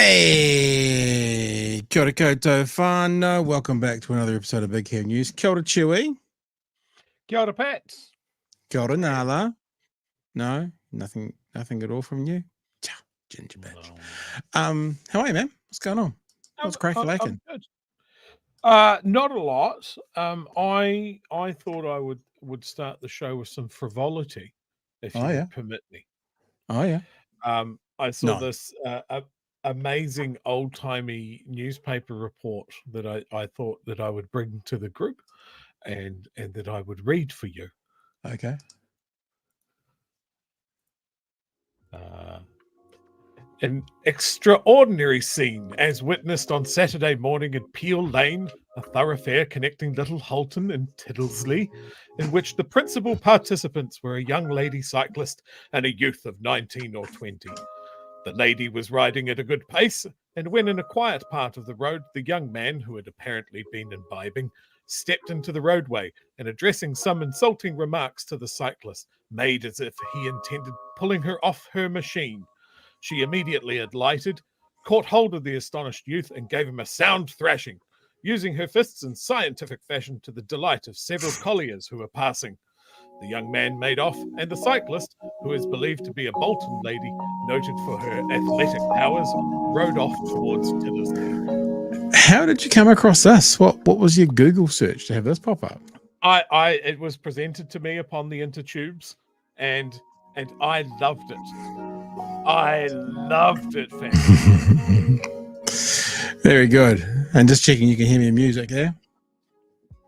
Hey, kia ora koutou whānau. Welcome back to another episode of Big Hair News. Kia ora Chewy. Kia ora Pat. Kia ora Nala. No, nothing at all from you. Ciao, ginger bitch. No. How are you, man? What's going on? What's crack-a-lackin'? I'm good. Not a lot. I thought I would start the show with some frivolity, if you would permit me. Oh yeah. I saw this amazing old-timey newspaper report that I thought that I would bring to the group and that I would read for you. Okay. An extraordinary scene as witnessed on Saturday morning at Peel Lane, a thoroughfare connecting Little Holton and Tiddesley, in which the principal participants were a young lady cyclist and a youth of 19 or 20. The lady was riding at a good pace, and when in a quiet part of the road, the young man, who had apparently been imbibing, stepped into the roadway and, addressing some insulting remarks to the cyclist, made as if he intended pulling her off her machine. She immediately alighted, caught hold of the astonished youth, and gave him a sound thrashing, using her fists in scientific fashion to the delight of several colliers who were passing. The young man made off, and the cyclist, who is believed to be a Bolton lady, noted for her athletic powers, rode off towards Tiddesley. How did you come across this? What was your Google search to have this pop up? It was presented to me upon the intertubes, and I loved it. I loved it, fam. Very good. And just checking you can hear me in music, yeah?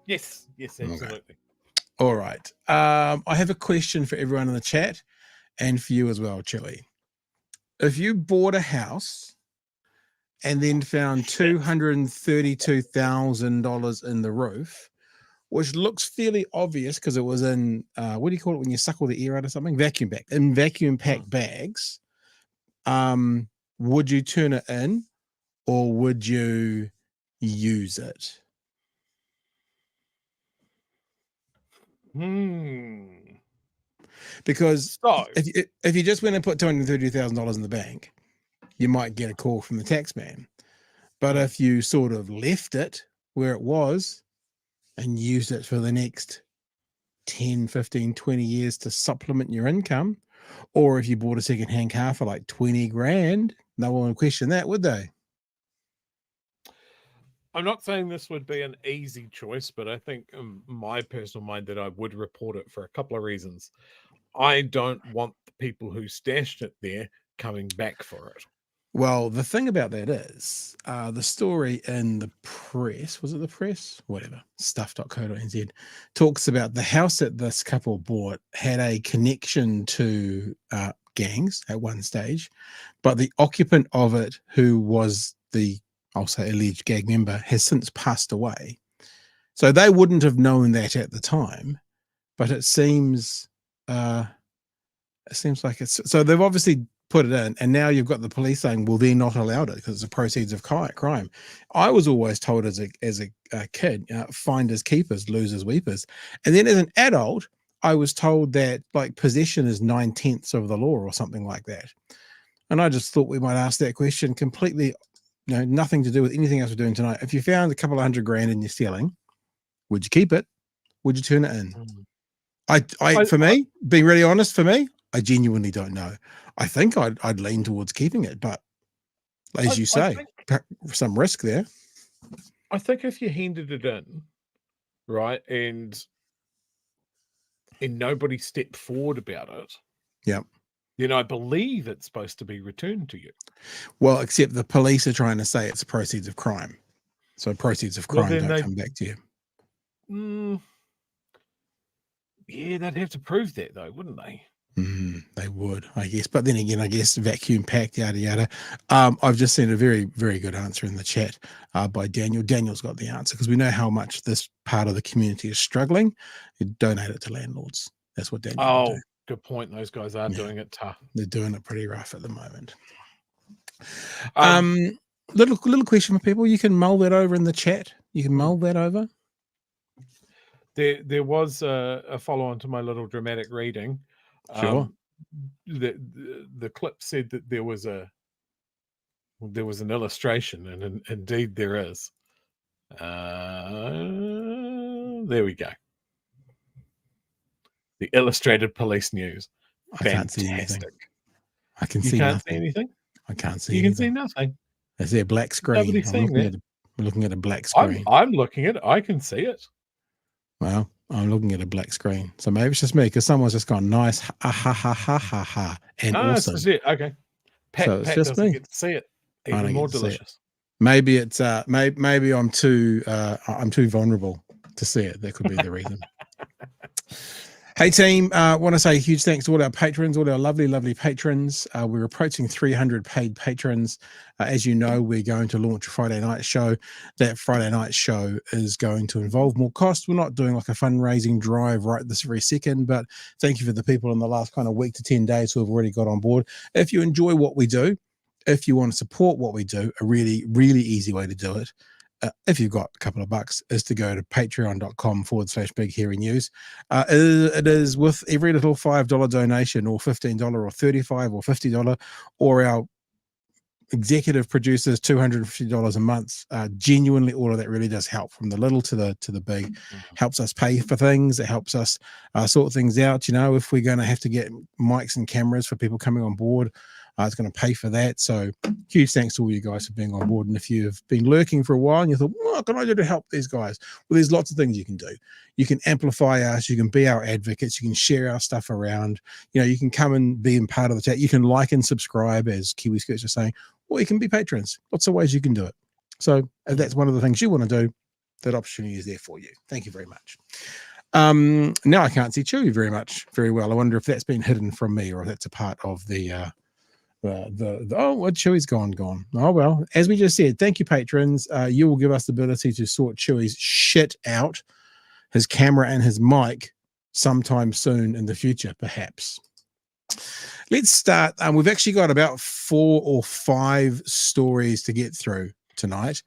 Yes, absolutely. Okay. All right. I have a question for everyone in the chat and for you as well, Chewy. If you bought a house and then found $232,000 in the roof, which looks fairly obvious because it was in, what do you call it when you suck all the air out of something? Vacuum packed bags. Would you turn it in or would you use it? Because if you just went and put $230,000 in the bank, you might get a call from the tax man. But if you sort of left it where it was and used it for the next 10, 15, 20 years to supplement your income, or if you bought a second-hand car for like 20 grand, no one would question that, would they? I'm not saying this would be an easy choice, but I think my personal mind that I would report it for a couple of reasons. I don't want the people who stashed it there coming back for it. Well, the thing about that is the story in the press, was it the press? Whatever, stuff.co.nz, talks about the house that this couple bought had a connection to gangs at one stage, but the occupant of it, who was the, I'll say, alleged gang member, has since passed away. So they wouldn't have known that at the time, but it seems like it's, so they've obviously put it in, and now you've got the police saying, well, they're not allowed it because it's the proceeds of crime. I was always told as a kid, finders keepers, losers weepers. And then as an adult, I was told that like possession is 9/10 of the law or something like that. And I just thought we might ask that question completely, nothing to do with anything else we're doing tonight. If you found a couple of $100,000 in your stealing, would you keep it? Would you turn it in? For me, being really honest, I genuinely don't know. I think I'd lean towards keeping it, but as you say, some risk there. I think if you handed it in, right, and nobody stepped forward about it, then I believe it's supposed to be returned to you. Well, except the police are trying to say it's proceeds of crime. So proceeds of crime don't come back to you. Yeah, they'd have to prove that though, wouldn't they? They would, I guess. But then again, I guess vacuum packed, yada, yada. I've just seen a very, very good answer in the chat by Daniel. Daniel's got the answer because we know how much this part of the community is struggling. You donate it to landlords. That's what Daniel would do. Good point. Those guys are doing it tough. They're doing it pretty rough at the moment. Little question for people. You can mull that over in the chat. You can mull that over. There was a follow-on to my little dramatic reading. Sure. The clip said that there was a there was an illustration, and indeed there is. There we go. The illustrated police news. I can't see anything. Fantastic. I can You see can't nothing. see anything? I can't see You can anything. see nothing. Is there a black screen? Nobody's seeing that. I'm looking at a black screen. I'm looking at it. I can see it. Well, I'm looking at a black screen. So maybe it's just me because someone's just gone nice. Ha ha ha ha ha ha. And also, this is it. Okay. Pat just doesn't me. get to see it. I don't Even more get to see it. delicious. Maybe it's maybe I'm too vulnerable to see it. That could be the reason. Hey team, want to say a huge thanks to all our patrons, all our lovely patrons. We're approaching 300 paid patrons. As you know, we're going to launch a Friday night show. That Friday night show is going to involve more cost. We're not doing like a fundraising drive right this very second, but thank you for the people in the last kind of week to 10 days who have already got on board. If you enjoy what we do, if you want to support what we do, a really easy way to do it, if you've got a couple of bucks, is to go to patreon.com/Big Hairy News. It is with every little $5 donation or $15 or $35 or $50 or our executive producers $250 a month. Genuinely, all of that really does help, from the little to the big. Helps us pay for things. It helps us sort things out. You know, if we're going to have to get mics and cameras for people coming on board, it's going to pay for that. So huge thanks to all you guys for being on board. And if you've been lurking for a while and you thought, what can I do to help these guys? Well, there's lots of things you can do. You can amplify us. You can be our advocates. You can share our stuff around. You know, you can come and be in part of the chat. You can like and subscribe, as Kiwi Skirts are saying, or you can be patrons. Lots of ways you can do it. So if that's one of the things you want to do, that opportunity is there for you. Thank you very much. Now I can't see Chewy very well. I wonder if that's been hidden from me, or if that's a part of the what Chewy's gone. Oh well, as we just said, thank you patrons. You will give us the ability to sort Chewy's shit out, his camera and his mic, sometime soon in the future, perhaps. Let's start. We've actually got about 4 or 5 stories to get through tonight.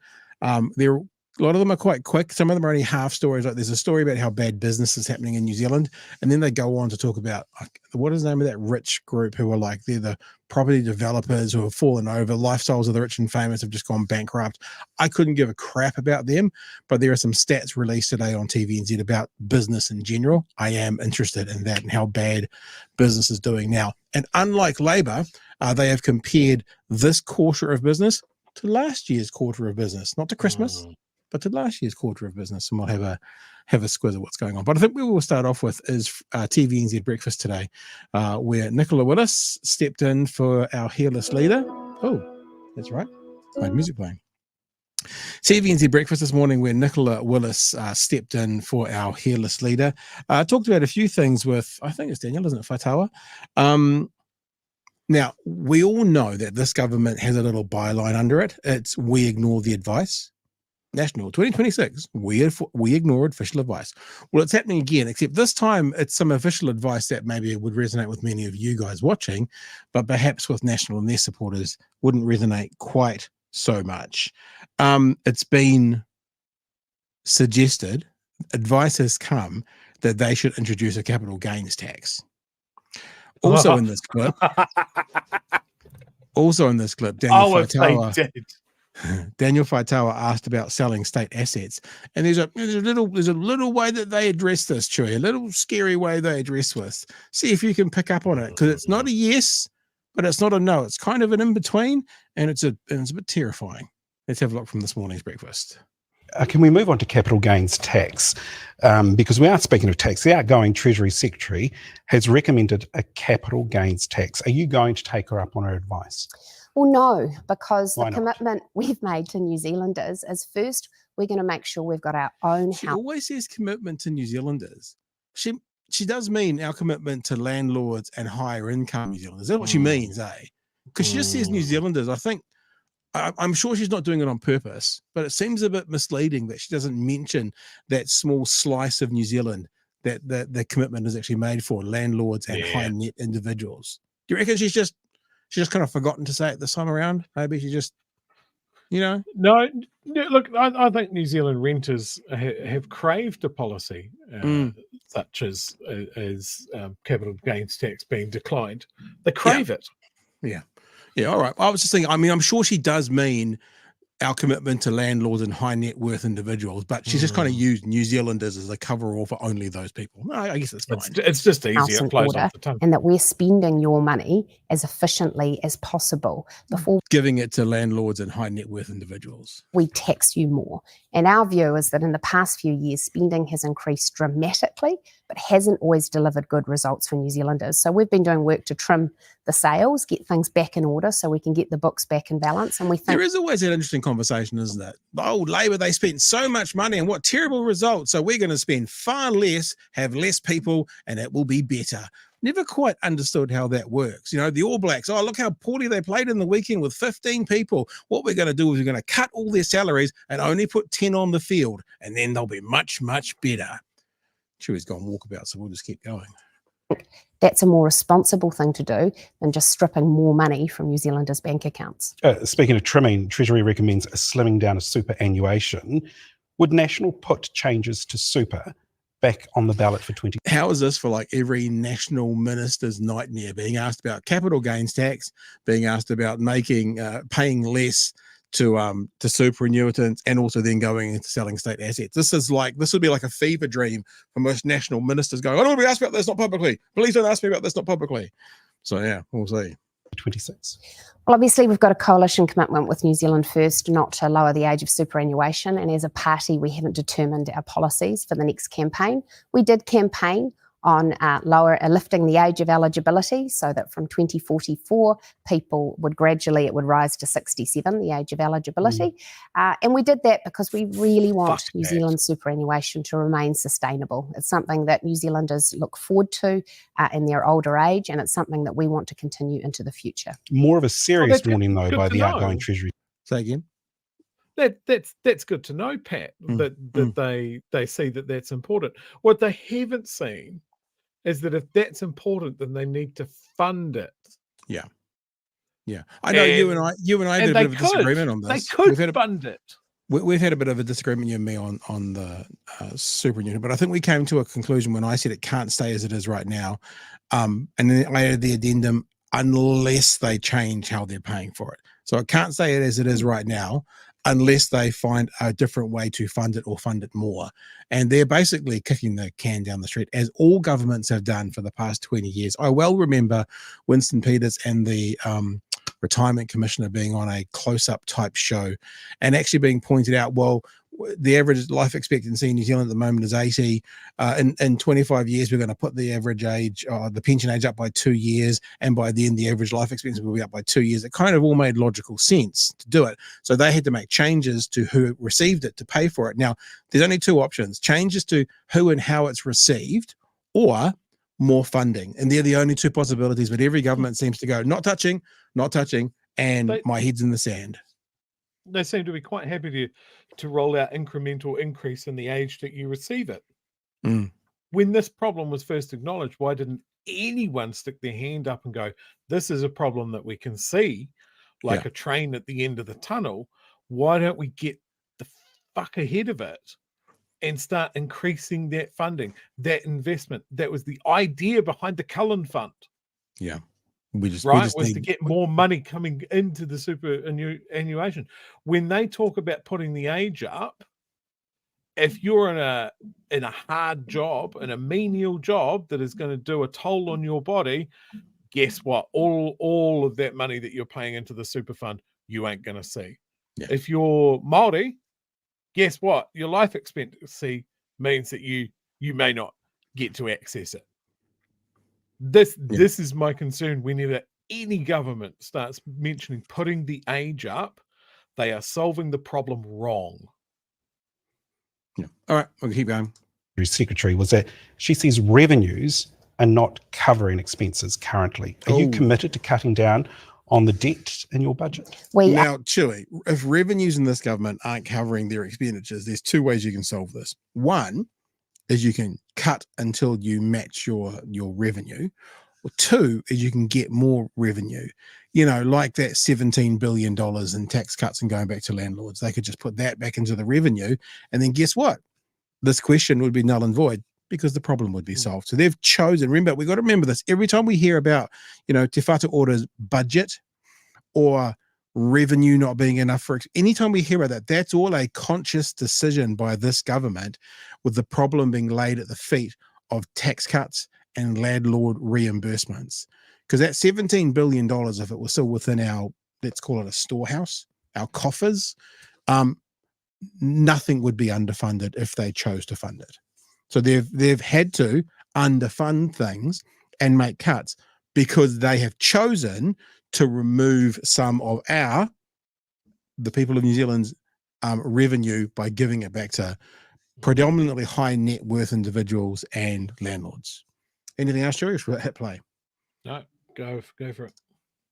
A lot of them are quite quick. Some of them are only half stories. Like there's a story about how bad business is happening in New Zealand, and then they go on to talk about what is the name of that rich group who are like, they're the property developers who have fallen over. Lifestyles of the rich and famous have just gone bankrupt. I couldn't give a crap about them, but there are some stats released today on TvNZ about business in general. I am interested in that and how bad business is doing now. And unlike Labour, they have compared this quarter of business to last year's quarter of business, not to Christmas. But to last year's quarter of business, and we'll have a squiz of what's going on. But I think we will start off with is TvNZ Breakfast today, where Nicola Willis stepped in for our hairless leader. Oh, that's right. My music playing. TvNZ Breakfast this morning, where Nicola Willis stepped in for our hairless leader. Talked about a few things with, I think it's Daniel, isn't it, Faitawa? Now, we all know that this government has a little byline under it. It's "We ignore the advice." National 2026, we ignored official advice. Well, it's happening again, except this time it's some official advice that maybe would resonate with many of you guys watching, but perhaps with National and their supporters wouldn't resonate quite so much. It's been suggested, advice has come, that they should introduce a capital gains tax. Also in this clip, Daniel Faitawa asked about selling state assets, and there's a little way that they address this, Chewy, a little scary way they address this. See if you can pick up on it, because it's not a yes, but it's not a no. It's kind of an in between, and it's a bit terrifying. Let's have a look from this morning's breakfast. Can we move on to capital gains tax? Because we are speaking of tax. The outgoing Treasury Secretary has recommended a capital gains tax. Are you going to take her up on her advice? Well, no, because Why the commitment we've made to New Zealanders is, first, we're going to make sure we've got our own She house. always says commitment to New Zealanders. She does mean our commitment to landlords and higher income New Zealanders. That's what she means, eh? Because she just says New Zealanders. I think, I'm sure she's not doing it on purpose, but it seems a bit misleading that she doesn't mention that small slice of New Zealand that the commitment is actually made for, landlords and high net individuals. Do you reckon she's just kind of forgotten to say it this time around? Maybe she just, No, look, I think New Zealand renters have craved a policy such as capital gains tax being declined. They crave it. Yeah. Yeah, all right. I was just thinking, I mean, I'm sure she does mean our commitment to landlords and high net worth individuals, but she's just kind of used New Zealanders as a cover-all for only those people. No, I guess it's fine. It's just House easier. in It flows order, off the tongue. and that we're spending your money as efficiently as possible before Giving it to landlords and high net worth individuals. we tax you more. And our view is that in the past few years, spending has increased dramatically, but hasn't always delivered good results for New Zealanders. So we've been doing work to trim the sails, get things back in order so we can get the books back in balance. And we think There is always an interesting conversation, isn't it? Oh, Labor, they spent so much money and what terrible results. So we're going to spend far less, have less people, and it will be better. Never quite understood how that works. You know, the All Blacks, oh, look how poorly they played in the weekend with 15 people. What we're going to do is we're going to cut all their salaries and only put 10 on the field, and then they'll be much, much better. Chewy's gone walkabout, so we'll just keep going. that's a more responsible thing to do than just stripping more money from New Zealanders' bank accounts. Speaking of trimming, Treasury recommends a slimming down of superannuation. Would National put changes to super back on the ballot for 20? How is this for like every national minister's nightmare? Being asked about capital gains tax, being asked about making paying less to superannuitants, and also then going into selling state assets. This would be like a fever dream for most national ministers going, I don't want to be asked about this, not publicly. Please don't ask me about this, not publicly. So yeah, we'll see. 26. Well, obviously, we've got a coalition commitment with New Zealand First not to lower the age of superannuation. And as a party, we haven't determined our policies for the next campaign. We did campaign on lifting the age of eligibility so that from 2044, people would gradually, it would rise to 67, the age of eligibility. And we did that because we really want New Zealand superannuation to remain sustainable. It's something that New Zealanders look forward to in their older age, and it's something that we want to continue into the future. More of a serious warning, though, by the know. outgoing Treasury. Say again. That's good to know, Pat, that they see that that's important. What they haven't seen is that if that's important, then they need to fund it. Yeah. I know you and I had a bit of a disagreement on this. They could fund it. We've had a bit of a disagreement, you and me, on the superannuation, but I think we came to a conclusion when I said it can't stay as it is right now. And then I added the addendum, unless they change how they're paying for it. So it can't stay as it is right now, unless they find a different way to fund it or fund it more. And they're basically kicking the can down the street, as all governments have done for the past 20 years. I well remember Winston Peters and the Retirement Commissioner being on a close-up type show and actually being pointed out, well, the average life expectancy in New Zealand at the moment is 80. In 25 years, we're going to put the average age, the pension age up by 2 years. And by then, the average life expectancy will be up by 2 years. It kind of all made logical sense to do it. So they had to make changes to who received it to pay for it. Now, there's only two options: changes to who and how it's received, or more funding. And they're the only two possibilities. But every government seems to go, not touching, and my head's in the sand. They seem to be quite happy to roll out incremental increase in the age that you receive it. When this problem was first acknowledged, why didn't anyone stick their hand up and go, this is a problem that we can see, like a train at the end of the tunnel? Why don't we get the fuck ahead of it and start increasing that funding, that investment? That was the idea behind the Cullen Fund. Yeah. To get more money coming into the superannuation. When they talk about putting the age up, if you're in a hard job, in a menial job that is going to do a toll on your body, guess what? All of that money that you're paying into the super fund, you ain't going to see. Yeah. If you're Māori, guess what? Your life expectancy means that you may not get to access it. This is my concern. Whenever any government starts mentioning putting the age up, they are solving the problem wrong. Yeah. All right, we'll keep going. Secretary was that she sees revenues are not covering expenses currently. Are you committed to cutting down on the debt in your budget? Now, Chewy, if revenues in this government aren't covering their expenditures, there's two ways you can solve this. One is you can cut until you match your revenue. Or two is you can get more revenue. You know, like that $17 billion in tax cuts and going back to landlords. They could just put that back into the revenue, and then guess what? This question would be null and void because the problem would be solved. So they've chosen, remember, we've got to remember this. Every time we hear about, Te Whatu Ora's budget or revenue not being enough for anytime we hear about that, that's all a conscious decision by this government, with the problem being laid at the feet of tax cuts and landlord reimbursements. Because that $17 billion, if it was still within our, let's call it a storehouse, our coffers, nothing would be underfunded if they chose to fund it. So they've had to underfund things and make cuts because they have chosen to remove some of the people of New Zealand's revenue by giving it back to predominantly high net worth individuals and landlords. Anything else, Joey? Should we hit play? No, go for it.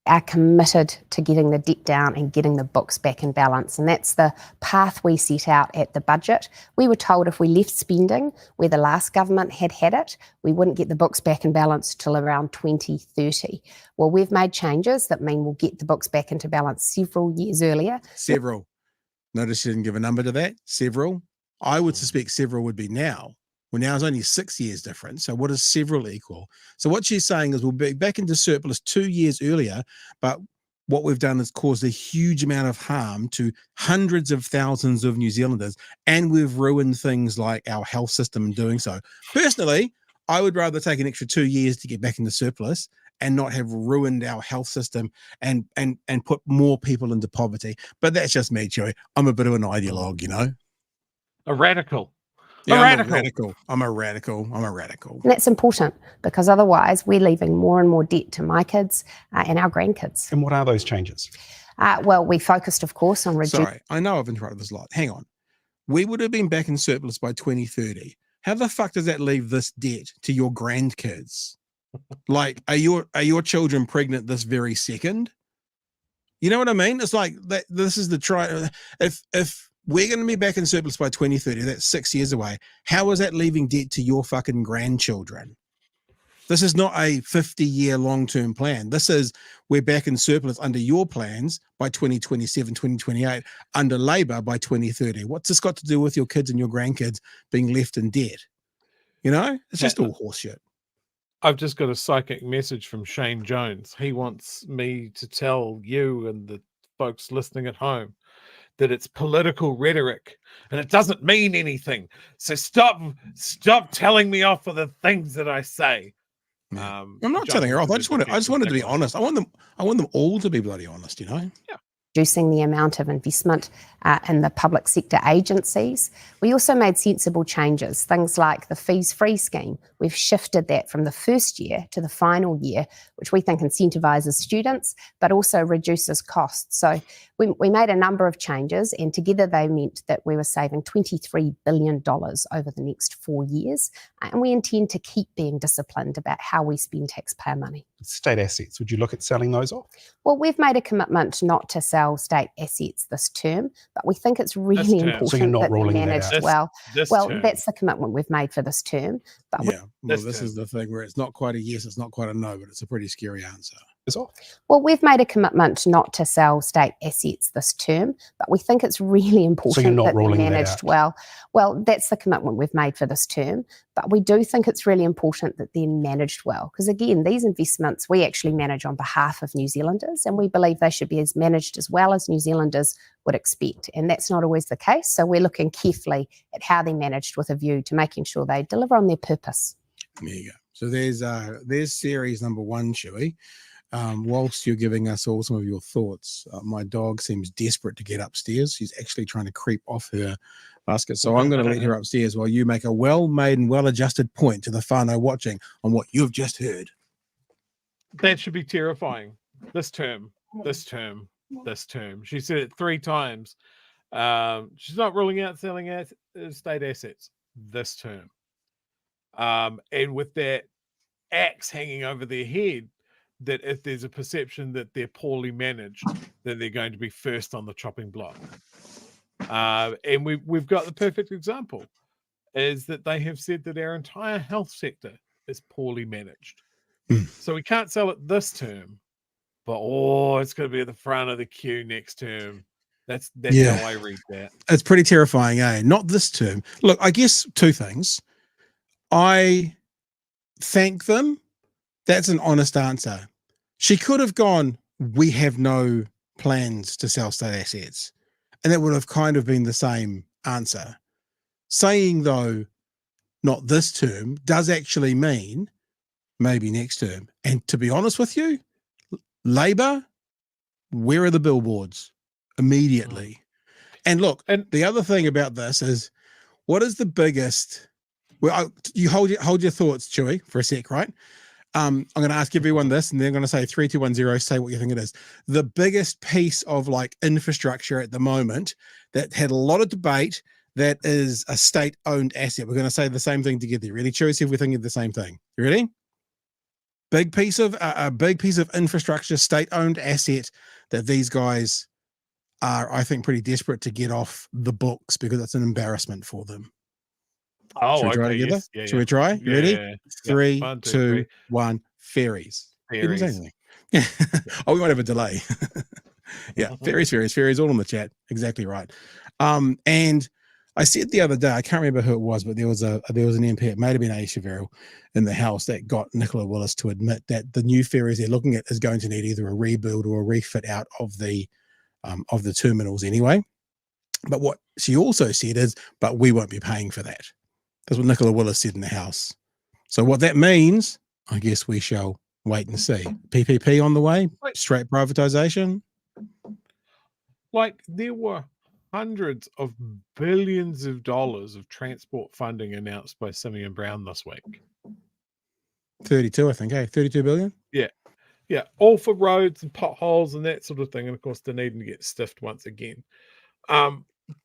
Are committed to getting the debt down and getting the books back in balance. And that's the path we set out at the budget. We were told if we left spending where the last government had it, we wouldn't get the books back in balance till around 2030. Well, we've made changes that mean we'll get the books back into balance several years earlier. Several. Notice you didn't give a number to that. Several. I would suspect several would be now. Well, now it's only 6 years difference. So what does several equal? So what she's saying is we'll be back into surplus 2 years earlier, but what we've done is caused a huge amount of harm to hundreds of thousands of New Zealanders, and we've ruined things like our health system in doing so. Personally, I would rather take an extra 2 years to get back into surplus and not have ruined our health system and put more people into poverty. But that's just me, Joey. I'm a bit of an ideologue, you know? A radical. Yeah, I'm a radical. And that's important because otherwise we're leaving more and more debt to my kids and our grandkids. And what are those changes? Well, we focused, of course, on reducing. Sorry, I know I've interrupted this a lot. Hang on. We would have been back in surplus by 2030. How the fuck does that leave this debt to your grandkids? Like, are your children pregnant this very second? You know what I mean? It's like that. This is the try. If we're going to be back in surplus by 2030, that's 6 years away. How is that leaving debt to your fucking grandchildren? This is not a 50-year long-term plan. This is we're back in surplus under your plans by 2027, 2028, under Labour by 2030. What's this got to do with your kids and your grandkids being left in debt? You know, it's just all horseshit. I've just got a psychic message from Shane Jones. He wants me to tell you and the folks listening at home that it's political rhetoric and it doesn't mean anything. So stop telling me off for the things that I say. I'm not telling her off. I just wanted to be honest. I want them all to be bloody honest, you know? Yeah. Reducing the amount of investment in the public sector agencies. We also made sensible changes, things like the fees-free scheme. We've shifted that from the first year to the final year, which we think incentivises students, but also reduces costs. So we made a number of changes, and together they meant that we were saving $23 billion over the next 4 years. And we intend to keep being disciplined about how we spend taxpayer money. State assets, would you look at selling those off? Well, we've made a commitment not to sell state assets this term, but we think it's really important so you're not that they're ruling managed that well. Term. That's the commitment we've made for this term. But yeah, well, this is the thing where it's not quite a yes, it's not quite a no, but it's a pretty scary answer. Well, we've made a commitment not to sell state assets this term, but we think it's really important that they're managed well. Well, that's the commitment we've made for this term, but we do think it's really important that they're managed well. Because again, these investments we actually manage on behalf of New Zealanders, and we believe they should be as managed as well as New Zealanders would expect. And that's not always the case. So we're looking carefully at how they're managed with a view to making sure they deliver on their purpose. There you go. So there's series number 1, Chewy. Whilst you're giving us all some of your thoughts, my dog seems desperate to get upstairs. She's actually trying to creep off her basket. So I'm going to let her upstairs while you make a well-made and well-adjusted point to the whānau watching on what you've just heard. That should be terrifying. This term. She said it 3 times. She's not ruling out selling state assets this term. And with that axe hanging over their head, that if there's a perception that they're poorly managed, then they're going to be first on the chopping block. And we've got the perfect example, is that they have said that our entire health sector is poorly managed. So we can't sell it this term, but it's going to be at the front of the queue next term. That's how I read that. It's pretty terrifying, eh? Not this term. Look, I guess 2 things. I thank them. That's an honest answer. She could have gone, we have no plans to sell state assets. And that would have kind of been the same answer. Saying, though, not this term, does actually mean maybe next term. And to be honest with you, Labor, where are the billboards? Immediately. And look, And the other thing about this is, what is the biggest? Well, you hold your thoughts, Chewy, for a sec, right? I'm going to ask everyone this, and they're going to say 3, 2, 1, 0. Say what you think it is. The biggest piece of like infrastructure at the moment that had a lot of debate, that is a state-owned asset. We're going to say the same thing together. Ready, Chewy? See if we're thinking of the same thing. You ready? Big piece of a big piece of infrastructure, state-owned asset that these guys are, I think, pretty desperate to get off the books because it's an embarrassment for them. Should we try okay, together? yes, yeah, Should we try? You ready? yeah. 3, One, 2, 2, 3. 1. Ferries. Didn't say Fairies. anything. Oh, we might have a delay. Yeah, ferries, all in the chat. Exactly right. And I said the other day, I can't remember who it was, but there was an MP, it might have been Aisha Verrill in the House, that got Nicola Willis to admit that the new ferries they're looking at is going to need either a rebuild or a refit out of the terminals anyway. But what she also said is, but we won't be paying for that. That's what Nicola Willis said in the House. So what that means, I guess we shall wait and see. PPP on the way, straight privatization. Like, there were hundreds of billions of dollars of transport funding announced by Simeon Brown this week. 32, I think, 32 billion? Yeah, all for roads and potholes and that sort of thing. And of course, they're needing to get stiffed once again.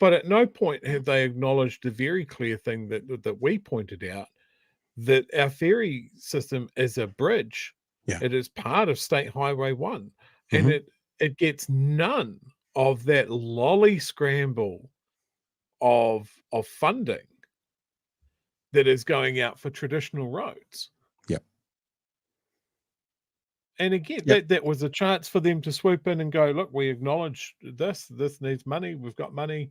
But at no point have they acknowledged the very clear thing that we pointed out, that our ferry system is a bridge. Yeah. It is part of State Highway 1. And it gets none of that lolly scramble of funding that is going out for traditional roads. Yep. And again, Yep. that was a chance for them to swoop in and go, look, we acknowledge this needs money, we've got money.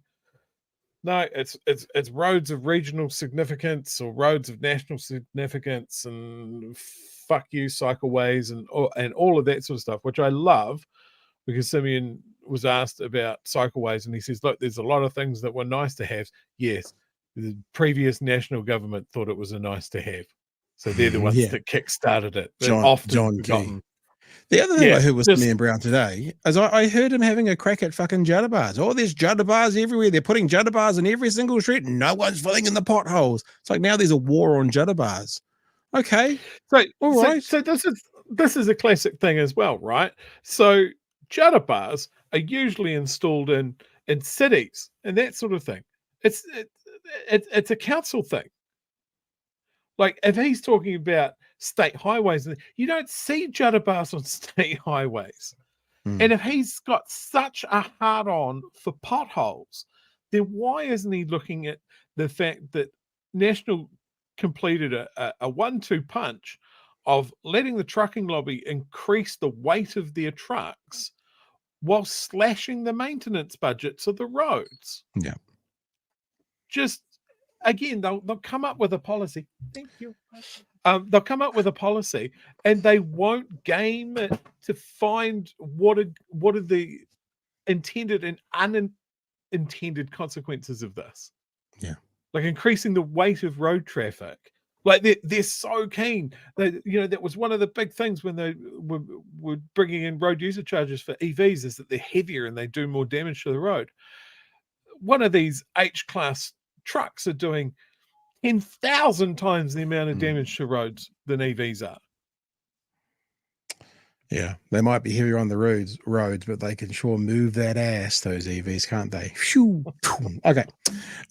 No, it's roads of regional significance or roads of national significance, and fuck you cycleways and all of that sort of stuff, which I love, because Simeon was asked about cycleways and he says, look, there's a lot of things that were nice to have. Yes, the previous national government thought it was a nice to have. So they're the ones that kick-started it. John Key. The other thing I heard was Simeon Brown today is I heard him having a crack at fucking judder bars. Oh, there's judder bars everywhere. They're putting judder bars in every single street. No one's filling in the potholes. It's like now there's a war on judder bars. Okay. So, all right. So this is a classic thing as well, right? So judder bars are usually installed in cities and that sort of thing. It's a council thing. Like, if he's talking about state highways, you don't see judder bars on state highways. And if he's got such a hard on for potholes, then why isn't he looking at the fact that National completed a 1-2 punch of letting the trucking lobby increase the weight of their trucks while slashing the maintenance budgets of the roads? Yeah. Just, again, they'll come up with a policy. Thank you. They'll come up with a policy and they won't game it to find what are the intended and unintended consequences of this. Yeah. Like increasing the weight of road traffic. Like they're so keen. That was one of the big things when they were bringing in road user charges for EVs, is that they're heavier and they do more damage to the road. One of these H-class trucks are doing 10,000 times the amount of damage to roads than EVs are. Yeah, they might be heavier on the roads, but they can sure move that ass, those EVs, can't they? Phew. Okay,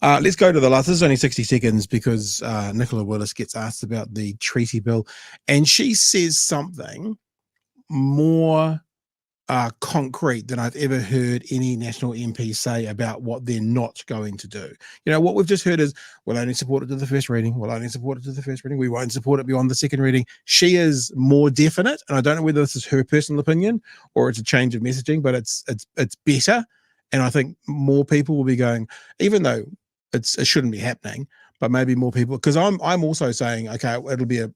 let's go to the last. This is only 60 seconds because Nicola Willis gets asked about the treaty bill, and she says something more concrete than I've ever heard any national MP say about what they're not going to do. What we've just heard is, we'll only support it to the first reading. We'll only support it to the first reading. We won't support it beyond the second reading. She is more definite, and I don't know whether this is her personal opinion or it's a change of messaging, but it's better. And I think more people will be going, even though it shouldn't be happening, but maybe more people, because I'm also saying, okay, it'll be a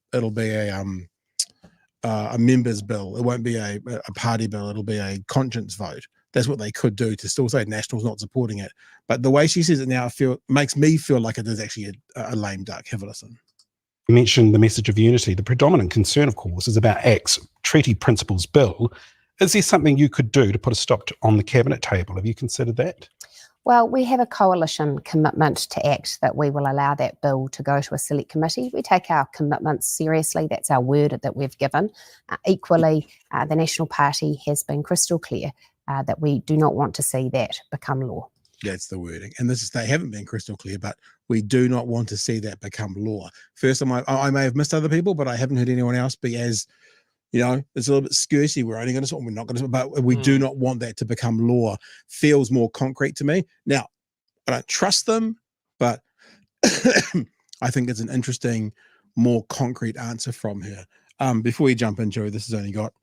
members bill. It won't be a party bill. It'll be a conscience vote. that's what they could do to still say National's not supporting it. But the way she says it now makes me feel like it is actually a lame duck. Have a listen. You mentioned the message of unity. The predominant concern, of course, is about ACT's Treaty Principles Bill. Is there something you could do to put a stop on the cabinet table? Have you considered that? Well, we have a coalition commitment to ACT that we will allow that bill to go to a select committee. We take our commitments seriously. That's our word that we've given. Equally, the National Party has been crystal clear that we do not want to see that become law. That's the wording. And they haven't been crystal clear, but we do not want to see that become law. First, I may have missed other people, but I haven't heard anyone else be as, it's a little bit scursy. We're only going to, we're not going to, but we do not want that to become law. Feels more concrete to me. Now, I don't trust them, but I think it's an interesting, more concrete answer from her. Before you jump in, Joe, this has only got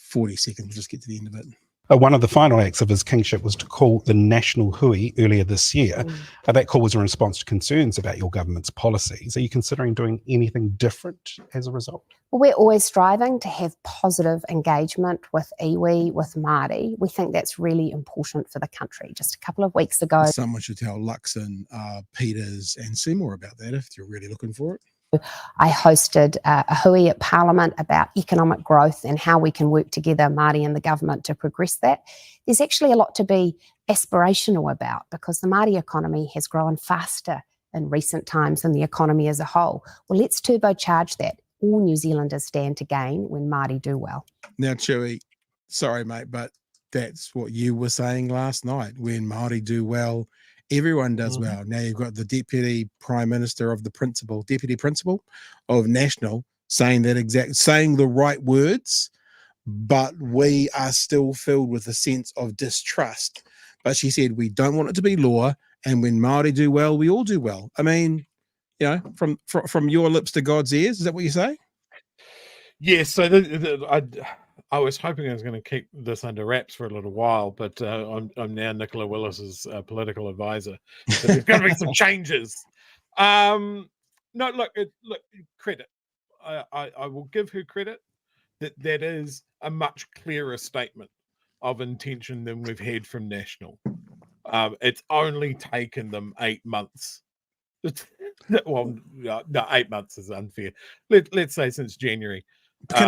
40 seconds. We'll just get to the end of it. One of the final acts of his kingship was to call the National Hui earlier this year. That call was in response to concerns about your government's policies. Are you considering doing anything different as a result? Well, we're always striving to have positive engagement with iwi, with Māori. We think that's really important for the country. Just a couple of weeks ago, someone should tell Luxon, Peters and Seymour about that if you're really looking for it. I hosted a hui at Parliament about economic growth and how we can work together, Māori and the government, to progress that. There's actually a lot to be aspirational about because the Māori economy has grown faster in recent times than the economy as a whole. Well, let's turbocharge that. All New Zealanders stand to gain when Māori do well. Now, Chewy, sorry, mate, but that's what you were saying last night. When Māori do well, everyone does well. Now you've got the Deputy Prime Minister of the Deputy Principal of National saying the right words, but we are still filled with a sense of distrust. But she said, we don't want it to be law. And when Māori do well, we all do well. I mean, from your lips to God's ears, is that what you say? Yes. So I was hoping I was going to keep this under wraps for a little while, but I'm now Nicola Willis's political advisor. So there's going to be some changes. No, look, credit. I will give her credit that is a much clearer statement of intention than we've had from National. It's only taken them 8 months. Well, no, 8 months is unfair. Let's say since January. Can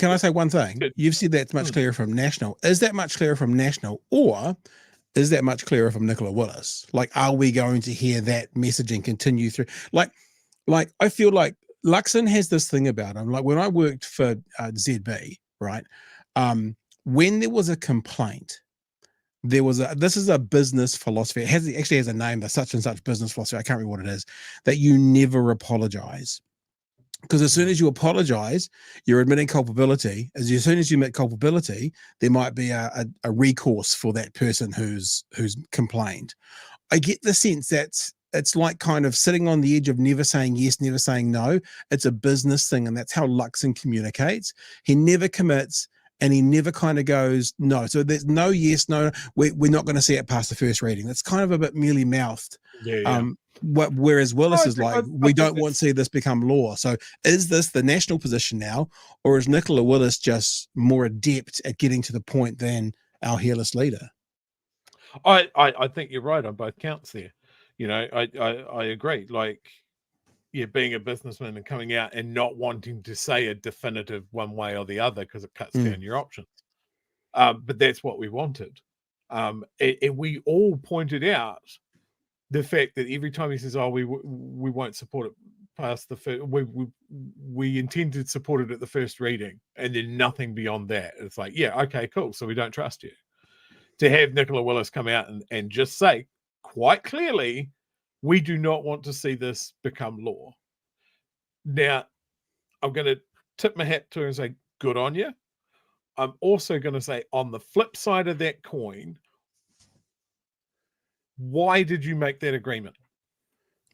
I say one thing? You've said that's much clearer from National. Is that much clearer from National, or is that much clearer from Nicola Willis? Like, are we going to hear that messaging continue through? Like I feel like Luxon has this thing about him. Like when I worked for ZB, right? When there was a complaint, this is a business philosophy. It actually has a name, the such and such business philosophy. I can't remember what it is. That you never apologize. Because as soon as you apologize, you're admitting culpability. As soon as you admit culpability, there might be a recourse for that person who's complained. I get the sense that it's like kind of sitting on the edge of never saying yes, never saying no. It's a business thing, and that's how Luxon communicates. He never commits, and he never kind of goes no. So there's no yes, no. We're not going to see it past the first reading. That's kind of a bit mealy mouthed. Yeah. Whereas Willis is like, we don't want to see this become law. So is this the National position now, or is Nicola Willis just more adept at getting to the point than our hairless leader? I think you're right on both counts there. I agree. Like, being a businessman and coming out and not wanting to say a definitive one way or the other because it cuts down your options. But that's what we wanted. And we all pointed out the fact that every time he says, "Oh, we won't support it past the first," we intend to support it at the first reading, and then nothing beyond that. It's like, yeah, okay, cool. So we don't trust you. To have Nicola Willis come out and just say quite clearly, we do not want to see this become law. Now, I'm going to tip my hat to her and say, good on you. I'm also going to say, on the flip side of that coin, why did you make that agreement?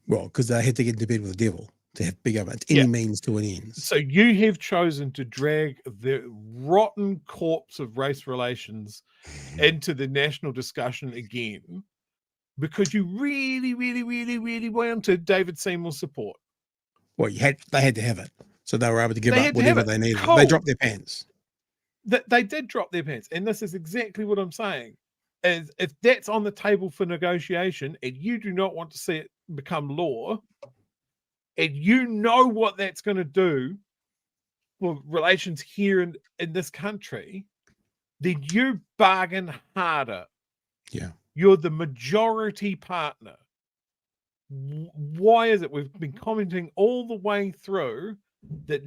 Well, because they had to get into bed with the devil to have big government. Any means to an end. So you have chosen to drag the rotten corpse of race relations into the national discussion again because you really, really, really, really wanted David Seymour's support. Well, they had to have it. So they were able to give up whatever they needed. Cool. They dropped their pants. that they did drop their pants, and this is exactly what I'm saying. Is if that's on the table for negotiation, and you do not want to see it become law, and you know what that's going to do for relations here in this country, then you bargain harder. Yeah. You're the majority partner. Why is it we've been commenting all the way through that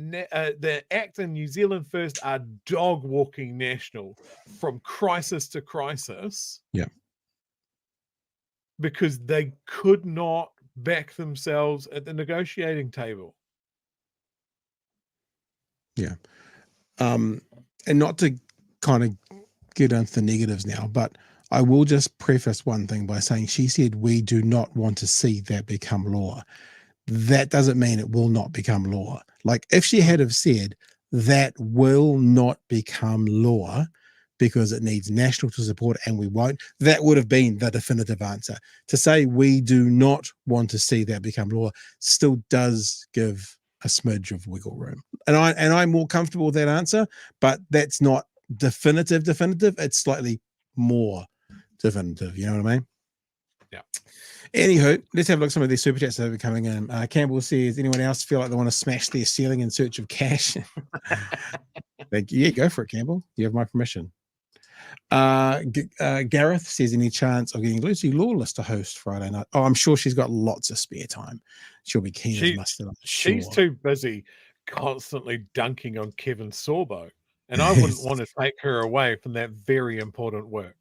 the Act in New Zealand First are dog walking National from crisis to crisis? Yeah. Because they could not back themselves at the negotiating table. Yeah. And not to kind of get into the negatives now, but I will just preface one thing by saying she said we do not want to see that become law. That doesn't mean it will not become law. Like if she had have said that will not become law because it needs national to support it and we won't, that would have been the definitive answer. To say we do not want to see that become law still does give a smidge of wiggle room. And I'm more comfortable with that answer, but that's not definitive. It's slightly more definitive. You know what I mean? Yeah. Anywho, let's have a look at some of these super chats that are coming in. Campbell says, anyone else feel like they want to smash their ceiling in search of cash? Thank you. Yeah, go for it, Campbell. You have my permission. Gareth says, any chance of getting Lucy Lawless to host Friday night? Oh, I'm sure she's got lots of spare time. She'll be keen as mustard. She's too busy constantly dunking on Kevin Sorbo, and I wouldn't want to take her away from that very important work.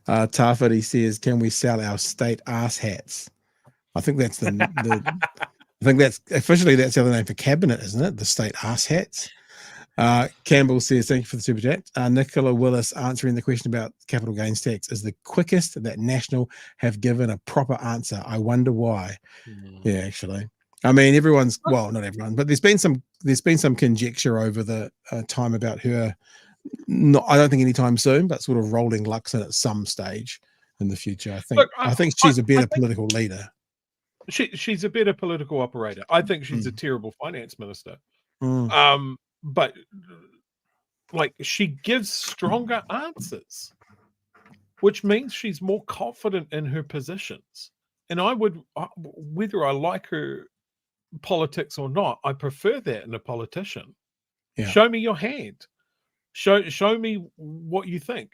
Tafati says, can we sell our state ass hats? I think that's I think that's officially that's the other name for cabinet, isn't it? The state ass hats. Campbell says, thank you for the super chat. Nicola Willis answering the question about capital gains tax is the quickest that National have given a proper answer. I wonder why. Yeah, actually. I mean, everyone's, well, not everyone, but there's been some conjecture over the time about her. Not, I don't think anytime soon, but sort of rolling Luxon at some stage in the future. I think she's a better political leader. She's a better political operator. I think she's a terrible finance minister. But like she gives stronger answers, which means she's more confident in her positions. And I would, whether I like her politics or not, I prefer that in a politician. Yeah. Show me your hand. Show me what you think.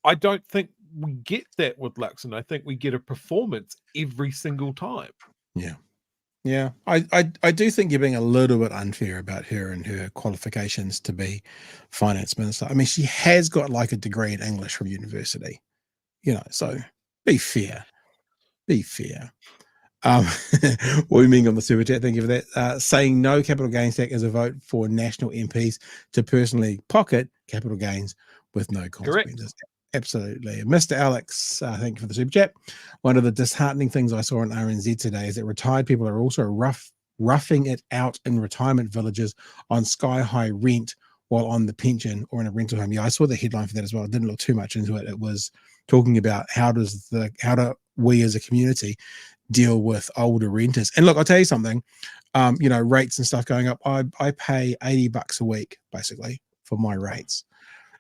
I don't think we get that with Luxon. I think we get a performance every single time. Yeah. Yeah. I do think you're being a little bit unfair about her and her qualifications to be finance minister. I mean, she has got like a degree in English from university, you know, so be fair. Be fair. Wu Ming on the super chat, thank you for that. Saying no capital gains tax is a vote for national MPs to personally pocket capital gains with no consequences. Correct. Absolutely. Mr. Alex, thank you for the super chat. One of the disheartening things I saw in RNZ today is that retired people are also roughing it out in retirement villages on sky-high rent while on the pension or in a rental home. Yeah, I saw the headline for that as well. I didn't look too much into it. It was talking about how do we as a community deal with older renters. And look, I'll tell you something, you know, rates and stuff going up. I pay $80 a week basically for my rates.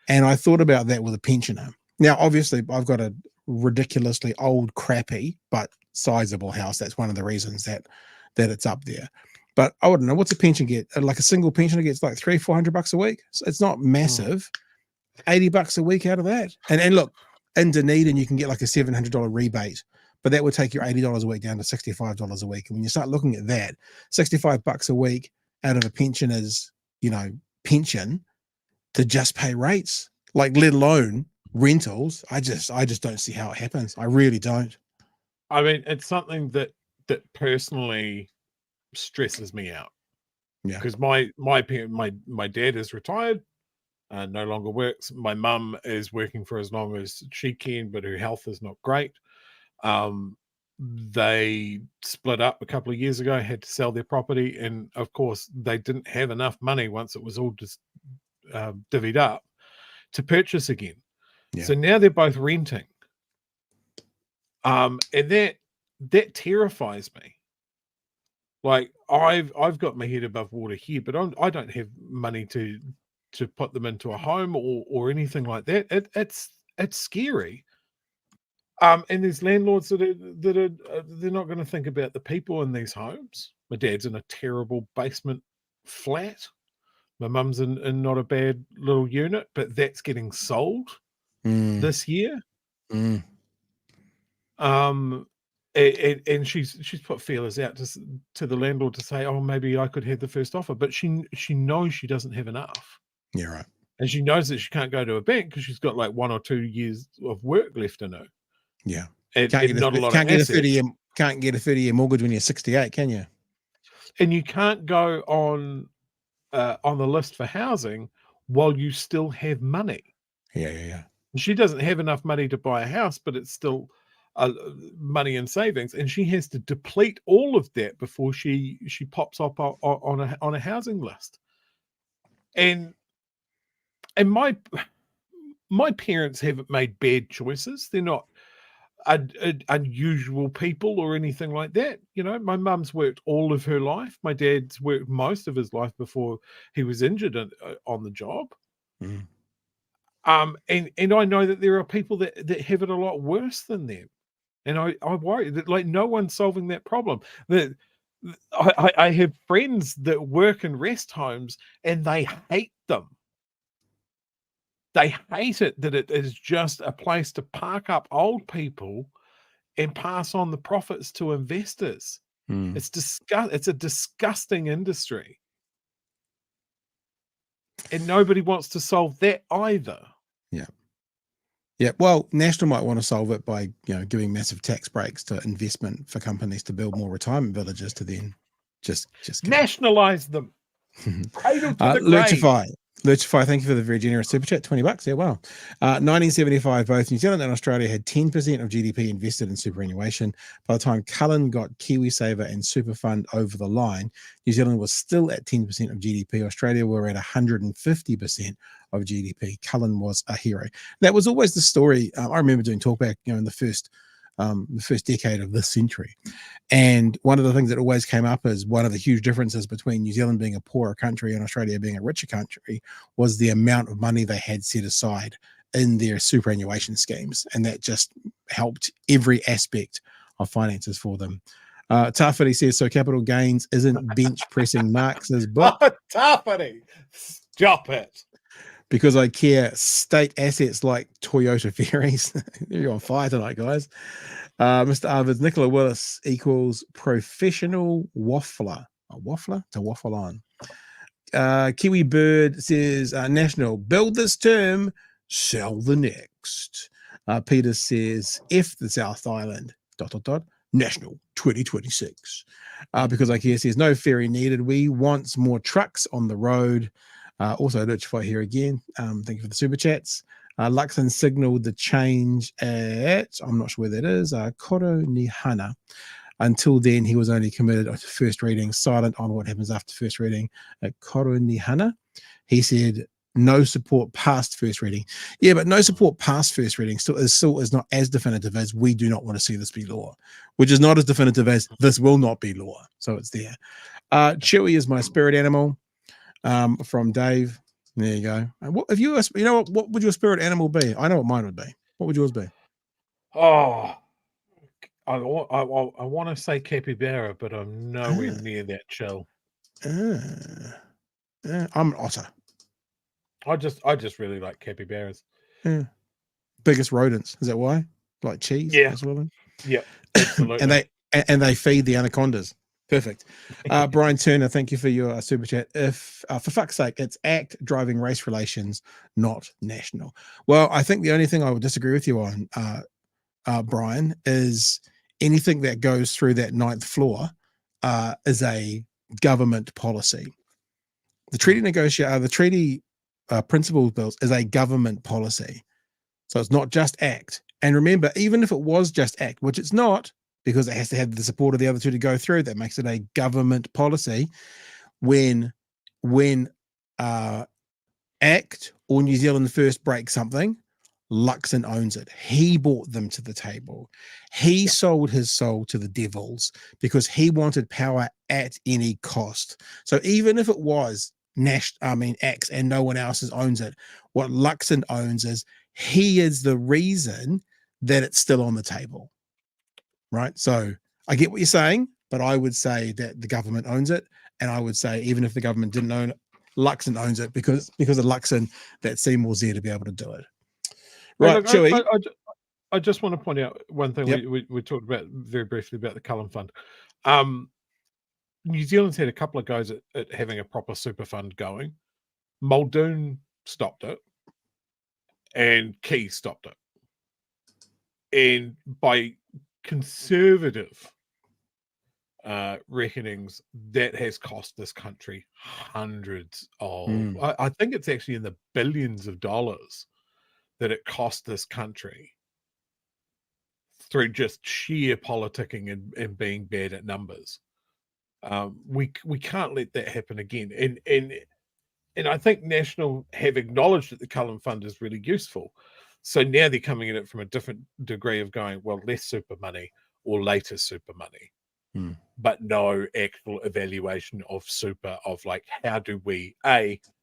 And I thought about that with a pensioner. Now, obviously I've got a ridiculously old, crappy, but sizable house. That's one of the reasons that it's up there. But I wouldn't know, what's a pension get? Like a single pensioner gets like $300-400 a week. So it's not massive. $80 a week out of that. And look, in Dunedin, you can get like a $700 rebate, but that would take your $80 a week down to $65 a week. And when you start looking at that, $65 a week out of a pensioner's, you know, pension to just pay rates, like let alone rentals, I just don't see how it happens. I really don't. I mean, it's something that personally stresses me out. Yeah, because my dad is retired, no longer works. My mum is working for as long as she can, but her health is not great. They split up a couple of years ago, had to sell their property, and of course they didn't have enough money once it was all just divvied up to purchase again. Yeah. So now they're both renting, and that terrifies me. Like I've got my head above water here, but I don't have money to to put them into a home or anything like that. It's scary. And there's landlords that are they're not going to think about the people in these homes. My dad's in a terrible basement flat. My mum's in not a bad little unit, but that's getting sold this year. And she's put feelers out to the landlord to say, oh, maybe I could have the first offer, but she knows she doesn't have enough. Yeah, right. And she knows that she can't go to a bank because she's got like 1 or 2 years of work left in her. Yeah. And not a lot of Can't get assets. a 30-year mortgage when you're 68, can you? And you can't go on the list for housing while you still have money. Yeah. She doesn't have enough money to buy a house, but it's still money in savings, and she has to deplete all of that before she pops up on a housing list. And my parents haven't made bad choices. They're not unusual people or anything like that. You know, my mum's worked all of her life. My dad's worked most of his life before he was injured on the job. And I know that there are people that have it a lot worse than them. And I worry that like no one's solving that problem. That I have friends that work in rest homes and they hate them. They hate it that it is just a place to park up old people and pass on the profits to investors. It's a disgusting industry. And nobody wants to solve that either. Yeah. Yeah. Well, National might want to solve it by, giving massive tax breaks to investment for companies to build more retirement villages to then just nationalize them. Cradle to the grave. Luchify, thank you for the very generous super chat, $20. Yeah, wow. 1975, both New Zealand and Australia had 10% of GDP invested in superannuation. By the time Cullen got KiwiSaver and Superfund over the line, New Zealand was still at 10% of GDP. Australia were at 150% of GDP. Cullen was a hero. That was always the story. I remember doing talkback, in the first decade of this century. And one of the things that always came up as one of the huge differences between New Zealand being a poorer country and Australia being a richer country was the amount of money they had set aside in their superannuation schemes. And that just helped every aspect of finances for them. Tafari says, so capital gains isn't bench pressing Marx's book. Oh, Tafari, stop it. Because I care state assets like Toyota ferries. You're on fire tonight, guys. Mr. Arvids, Nicola Willis equals professional waffler. A waffler to waffle on. Kiwi Bird says, National, build this term, sell the next. Peter says, F the South Island, ... National 2026. Because I care says, no ferry needed. We want more trucks on the road. Also, Luchify here again. Thank you for the super chats. Luxon signaled the change at, I'm not sure where that is, Koronihana. Until then, he was only committed to first reading, silent on what happens after first reading at Koronihana. He said, no support past first reading. Yeah, but no support past first reading still is not as definitive as we do not want to see this be law, which is not as definitive as this will not be law. So it's there. Chewy is my spirit animal. From Dave. There you go. What if you know what would your spirit animal be? I know what mine would be. What would yours be? Oh, I want to say capybara, but I'm nowhere near that chill. I'm an otter. I just really like capybaras. Yeah. Biggest rodents. Is that why? Like cheese? Yeah. As well? Yeah. Absolutely. and they feed the anacondas. Perfect. Brian Turner, thank you for your super chat. If for fuck's sake, it's ACT driving race relations, not national. Well, I think the only thing I would disagree with you on, Brian, is anything that goes through that 9th floor is a government policy. The treaty principles bills is a government policy. So it's not just ACT. And remember, even if it was just ACT, which it's not, because it has to have the support of the other two to go through, that makes it a government policy. When ACT or New Zealand First break something, Luxon owns it. He brought them to the table. He sold his soul to the devils because he wanted power at any cost. So even if it was acts and no one else owns it. What Luxon owns is he is the reason that it's still on the table, right? So I get what you're saying, but I would say that the government owns it, and I would say even if the government didn't own it, Luxon owns it because of Luxon that Seymour's there to be able to do it. Right, Look, Chewy. I just want to point out one thing. Yep. We talked about very briefly about the Cullen Fund. New Zealand's had a couple of goes at having a proper super fund going. Muldoon stopped it, and Key stopped it. And by conservative reckonings, that has cost this country hundreds of, I think it's actually in the billions of dollars that it cost this country through just sheer politicking and being bad at numbers. We can't let that happen again. And I think National have acknowledged that the Cullen Fund is really useful. So now they're coming at it from a different degree of going, well, less super money or later super money, but no actual evaluation of super, of like, how do we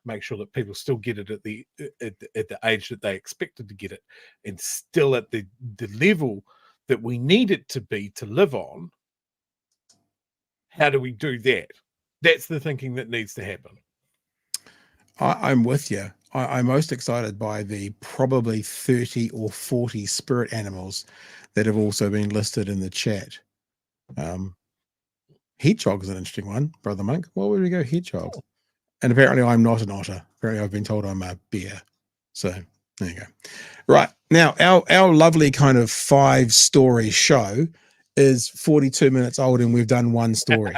make sure that people still get it at the age that they expected to get it, and still at the level that we need it to be to live on. How do we do that? That's the thinking that needs to happen. I'm with you. I'm most excited by the probably 30 or 40 spirit animals that have also been listed in the chat. Hedgehog is an interesting one, Brother Monk. Why would we go hedgehog? And apparently I'm not an otter. Apparently I've been told I'm a bear. So there you go. Right. Now, our lovely kind of 5-story show is 42 minutes old, and we've done one story.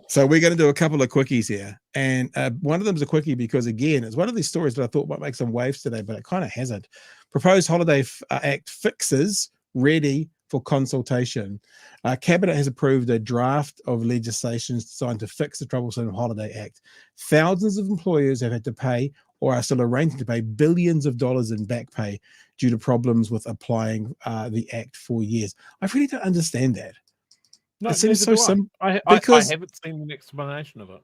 So we're going to do a couple of quickies here. And one of them is a quickie because, again, it's one of these stories that I thought might make some waves today, but it kind of hasn't. Proposed Holiday Act fixes ready for consultation. Cabinet has approved a draft of legislation designed to fix the troublesome Holiday Act. Thousands of employers have had to pay or are still arranging to pay billions of dollars in back pay due to problems with applying the Act for years. I really don't understand that. No, it seems so simple. I haven't seen an explanation of it.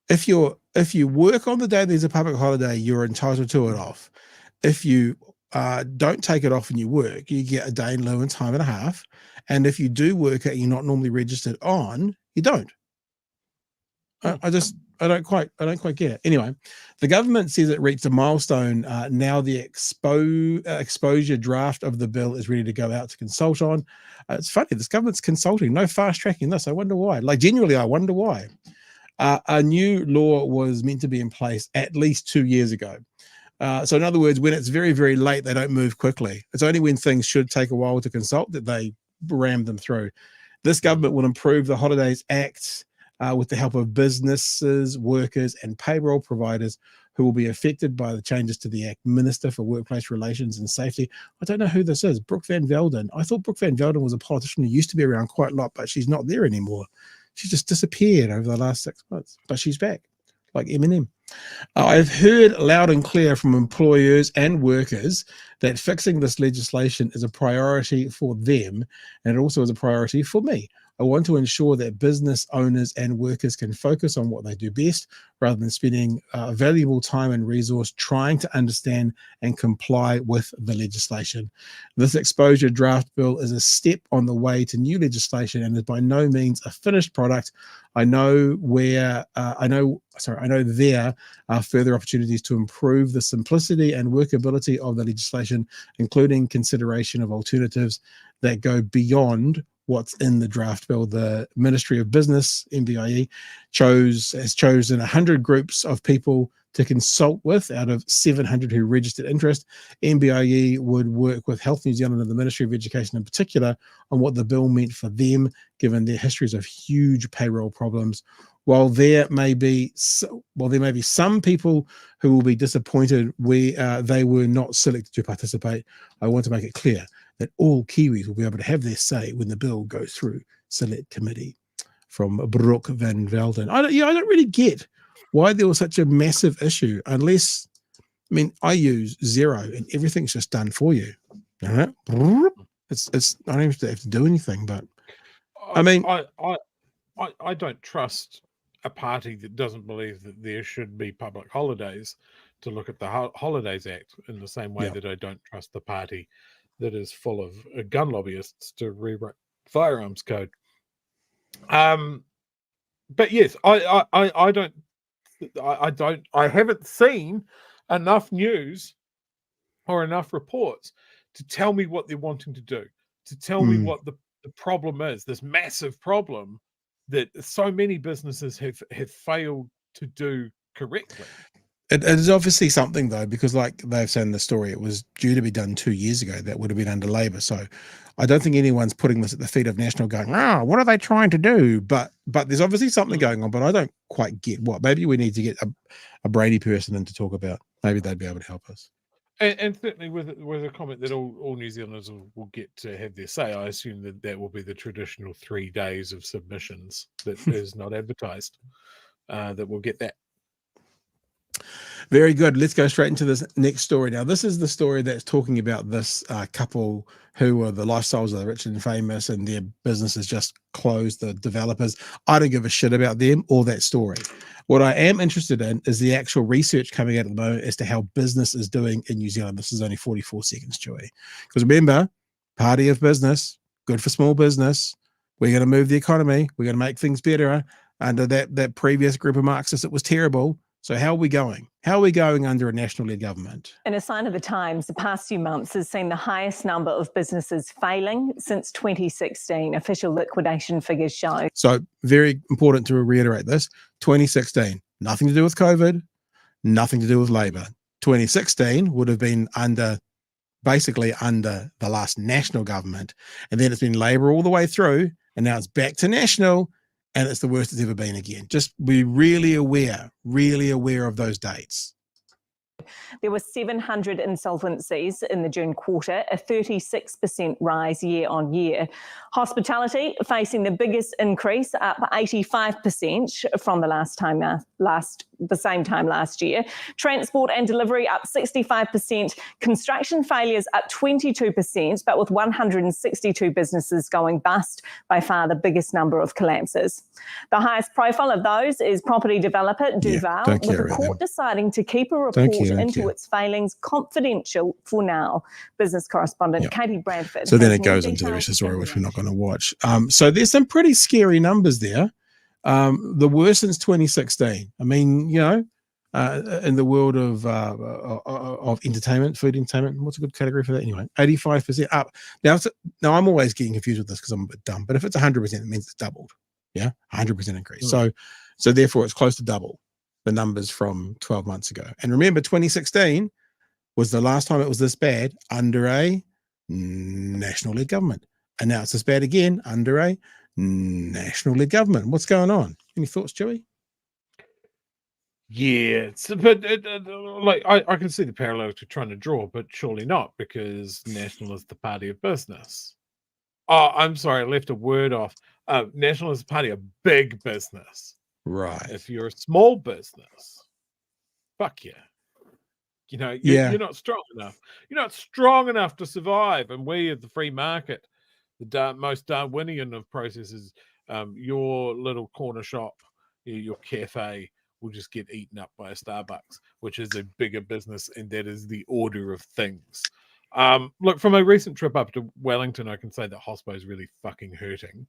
If you work on the day there's a public holiday, you're entitled to it off. If you don't take it off and you work, you get a day in lieu and time and a half. And if you do work it, you're not normally registered on, you don't. I don't quite get it. Anyway, the government says it reached a milestone. Now the exposure draft of the bill is ready to go out to consult on. It's funny, this government's consulting, no fast tracking this. I wonder why. Like, genuinely, I wonder why. A new law was meant to be in place at least 2 years ago. So in other words, when it's very, very late, they don't move quickly. It's only when things should take a while to consult that they ram them through. This government will improve the Holidays Act with the help of businesses, workers, and payroll providers who will be affected by the changes to the Act. Minister for Workplace Relations and Safety. I don't know who this is. Brooke Van Velden. I thought Brooke Van Velden was a politician who used to be around quite a lot, but she's not there anymore. She just disappeared over the last 6 months, but she's back, like Eminem. I've heard loud and clear from employers and workers that fixing this legislation is a priority for them, and it also is a priority for me. I want to ensure that business owners and workers can focus on what they do best rather than spending valuable time and resource trying to understand and comply with the legislation. This exposure draft bill is a step on the way to new legislation and is by no means a finished product. I know there are further opportunities to improve the simplicity and workability of the legislation, including consideration of alternatives that go beyond what's in the draft bill. The Ministry of Business, MBIE, has chosen 100 groups of people to consult with out of 700 who registered interest. MBIE would work with Health New Zealand and the Ministry of Education in particular on what the bill meant for them, given their histories of huge payroll problems. While there may be some people who will be disappointed where they were not selected to participate, I want to make it clear that all Kiwis will be able to have their say when the bill goes through select committee. From Brooke Van Velden. I don't really get why there was such a massive issue, unless, I use Xero and everything's just done for you. All right? It's I don't even have to do anything, but I don't trust a party that doesn't believe that there should be public holidays to look at the Holidays Act in the same way Yeah. that I don't trust the party that is full of gun lobbyists to rewrite firearms code. But yes, I haven't seen enough news or enough reports to tell me what they're wanting to do, to tell me what the problem is, this massive problem that so many businesses have failed to do correctly. It is obviously something, though, because like they've said in the story, it was due to be done 2 years ago. That would have been under Labor. So I don't think anyone's putting this at the feet of National going, what are they trying to do? But there's obviously something going on, but I don't quite get what. Maybe we need to get a Brady person in to talk about. Maybe they'd be able to help us. And certainly with a comment that all New Zealanders will get to have their say, I assume that will be the traditional 3 days of submissions that is not advertised, that will get that. Very good. Let's go straight into this next story. Now, this is the story that's talking about this couple who are the lifestyles of the rich and famous, and their businesses just closed, the developers. I don't give a shit about them or that story. What I am interested in is the actual research coming out at the moment as to how business is doing in New Zealand. This is only 44 seconds, Chewy. Because remember, party of business, good for small business. We're going to move the economy. We're going to make things better. Under that previous group of Marxists, it was terrible. So how are we going? How are we going under a national-led government? In a sign of the times, the past few months has seen the highest number of businesses failing since 2016, official liquidation figures show. So very important to reiterate this. 2016, nothing to do with COVID, nothing to do with Labor. 2016 would have been basically under the last national government. And then it's been Labor all the way through, and now it's back to national. And it's the worst it's ever been again. Just be really aware of those dates. There were 700 insolvencies in the June quarter, a 36% rise year on year. Hospitality facing the biggest increase, up 85% from the same time last year. Transport and delivery up 65%. Construction failures up 22%, but with 162 businesses going bust, by far the biggest number of collapses. The highest profile of those is property developer Duval, with the court deciding to keep a report into its failings confidential for now. Business correspondent Katie Bradford. So then it goes into the rest of the story, which we're not going to watch. So there's some pretty scary numbers there. The worst since 2016. I mean, you know, in the world of entertainment, food entertainment, what's a good category for that anyway? 85% up. Now I'm always getting confused with this because I'm a bit dumb. But if it's 100%, it means it's doubled. Yeah, 100% increase. So therefore, it's close to double the numbers from 12 months ago. And remember, 2016 was the last time it was this bad under a national-led government. And now it's this bad again under a national-led government. What's going on? Any thoughts, Joey? Yeah, but like I can see the parallel to trying to draw, but surely not, because national is the party of business. Oh, I'm sorry, I left a word off. National is the party of big business. Right. If you're a small business, fuck yeah. You know, you're not strong enough. You're not strong enough to survive. And we at the free market, the most Darwinian of processes, your little corner shop, your cafe will just get eaten up by a Starbucks, which is a bigger business, and that is the order of things. Look, from a recent trip up to Wellington, I can say that hospo is really fucking hurting.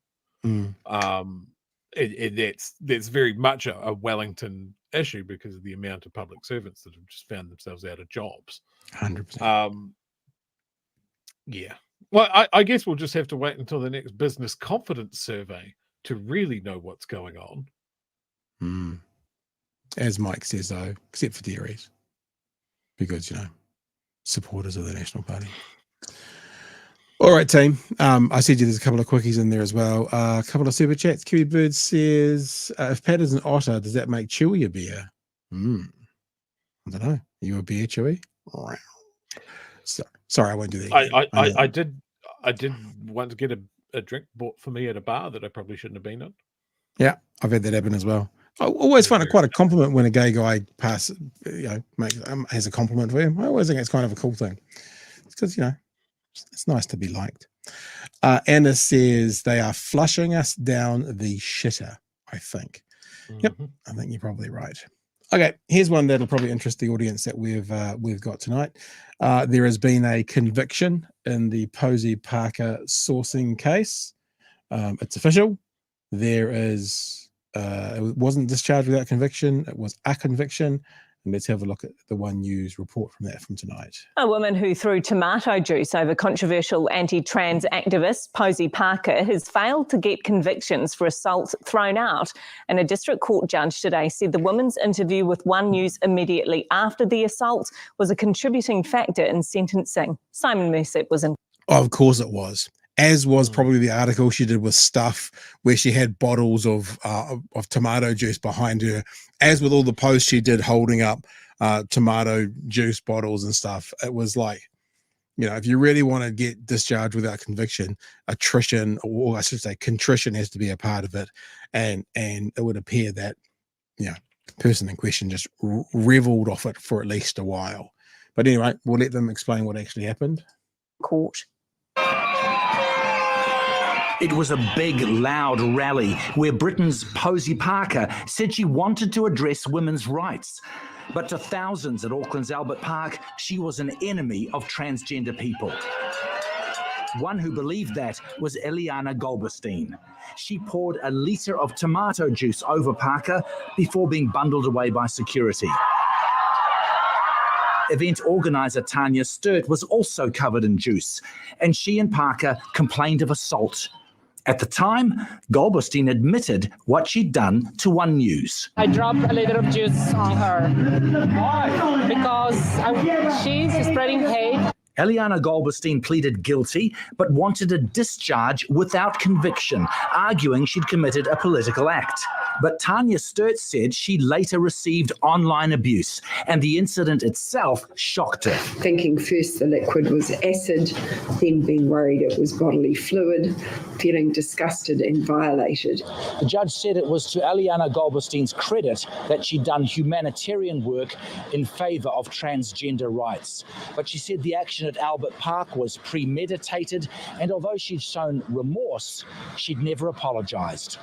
That's very much a Wellington issue because of the amount of public servants that have just found themselves out of jobs. 100%. Yeah. Well, I guess we'll just have to wait until the next business confidence survey to really know what's going on. As Mike says, though, except for theories, because, you know, supporters of the National Party. All right, team. I said there's a couple of quickies in there as well. A couple of super chats. Kiwi Bird says, if Pat is an otter, does that make Chewy a bear? I don't know. Are you a bear, Chewy? Sorry, I won't do that. I did once get a drink bought for me at a bar that I probably shouldn't have been at. Yeah, I've had that happen as well. I always find it quite a compliment when a gay guy has a compliment for him. I always think it's kind of a cool thing. It's because, you know, it's nice to be liked. Anna says they are flushing us down the shitter, I think. Yep, I think you're probably right. Okay, here's one that'll probably interest the audience that we've got tonight. There has been a conviction in the Posie Parker sourcing case. It's official. There is it wasn't discharged without conviction. It was a conviction. And let's have a look at the One News report from tonight. A woman who threw tomato juice over controversial anti-trans activist Posie Parker has failed to get convictions for assault thrown out. And a district court judge today said the woman's interview with One News immediately after the assault was a contributing factor in sentencing. Simon Merced was in. Oh, of course it was. As was probably the article she did with Stuff, where she had bottles of tomato juice behind her, as with all the posts she did holding up tomato juice bottles and stuff. It was like, if you really want to get discharged without conviction, attrition, or I should say contrition, has to be a part of it. And it would appear that, the person in question just reveled off it for at least a while. But anyway, we'll let them explain what actually happened. Court. It was a big, loud rally where Britain's Posie Parker said she wanted to address women's rights. But to thousands at Auckland's Albert Park, she was an enemy of transgender people. One who believed that was Eli Rubashkyn. She poured a litre of tomato juice over Parker before being bundled away by security. Event organiser Tanya Sturt was also covered in juice, and she and Parker complained of assault. At the time, Rubashkyn admitted what she'd done to One News. I dropped a liter of juice on her. Why? Because she's spreading hate. Eliana Rubashkyn pleaded guilty, but wanted a discharge without conviction, arguing she'd committed a political act. But Tanya Sturt said she later received online abuse, and the incident itself shocked her. Thinking first the liquid was acid, then being worried it was bodily fluid, feeling disgusted and violated. The judge said it was to Eliana Rubashkyn's credit that she'd done humanitarian work in favour of transgender rights. But she said the action at Albert Park was premeditated, and although she'd shown remorse, she'd never apologised.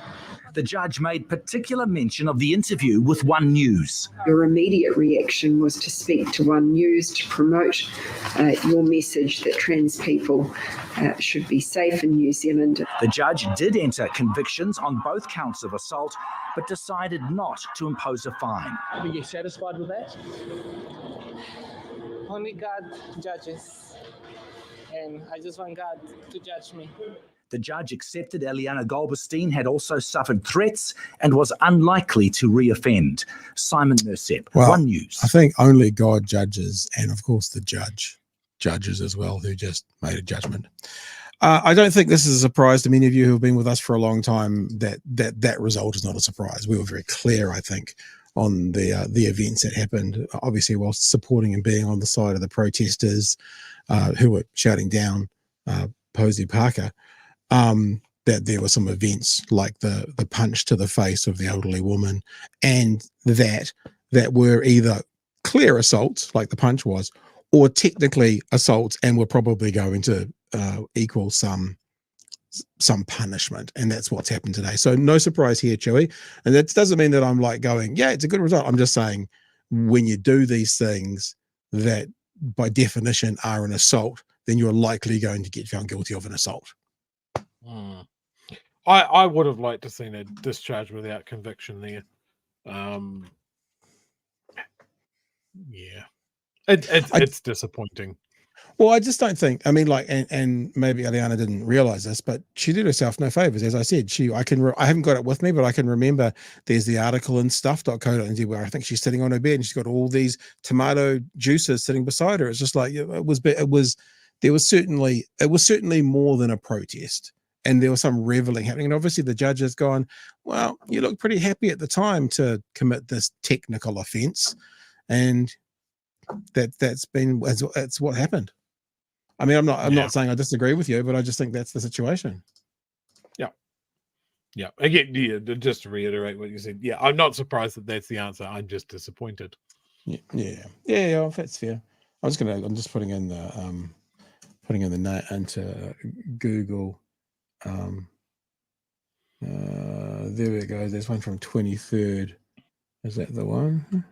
The judge made particular mention of the interview with One News. Your immediate reaction was to speak to One News to promote your message that trans people should be safe in New Zealand. The judge did enter convictions on both counts of assault, but decided not to impose a fine. Are you satisfied with that? Only God judges, and I just want God to judge me. The judge accepted Eliana Rubashkyn had also suffered threats and was unlikely to reoffend. Simon Merced, One News. I think only God judges, and of course the judge judges as well, who just made a judgment. I don't think this is a surprise to many of you who have been with us for a long time that result is not a surprise. We were very clear, I think, on the events that happened, obviously whilst supporting and being on the side of the protesters who were shouting down Posie Parker, that there were some events like the punch to the face of the elderly woman, and that were either clear assaults, like the punch was, or technically assaults and were probably going to equal some punishment, and that's what's happened today. So no surprise here, Chewy. And that doesn't mean that I'm like going, yeah, it's a good result. I'm just saying when you do these things that by definition are an assault, then you're likely going to get found guilty of an assault. I would have liked to seen a discharge without conviction there. Yeah, it's disappointing. Well, I just don't think, I mean, like, and maybe Eliana didn't realize this, but she did herself no favors. As I said, I haven't got it with me, but I can remember there's the article in stuff.co.nz where I think she's sitting on her bed and she's got all these tomato juices sitting beside her. It's just like, it was certainly more than a protest, and there was some reveling happening. And obviously the judge has gone, well, you look pretty happy at the time to commit this technical offense. And that's what happened. I mean, I'm not saying I disagree with you, but I just think that's the situation. Yeah. Again, just to reiterate what you said. Yeah, I'm not surprised that that's the answer. I'm just disappointed. Yeah. That's fair. I'm just putting in the note into Google. there we go. There's one from 23rd. Is that the one?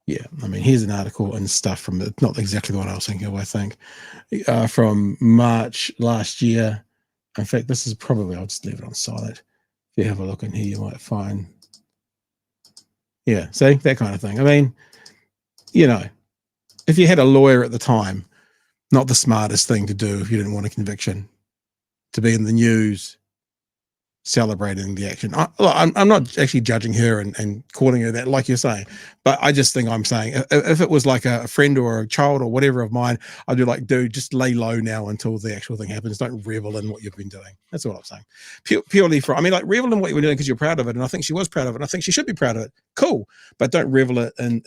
Yeah, I mean, here's an article and stuff from it. Not exactly the one I was thinking of, I think, from March last year. In fact, this is probably, I'll just leave it on silent. If you have a look in here, you might find, yeah, see, that kind of thing. I mean, you know, if you had a lawyer at the time, not the smartest thing to do if you didn't want a conviction, to be in the news celebrating the action. I'm not actually judging her and calling her that, like you're saying, but I just think I'm saying if it was like a friend or a child or whatever of mine, I'd be like, dude, just lay low now until the actual thing happens. Don't revel in what you've been doing. That's what I'm saying. Purely for, I mean, like, revel in what you were doing because you're proud of it, and I think she was proud of it. And I think she should be proud of it. Cool, but don't revel it and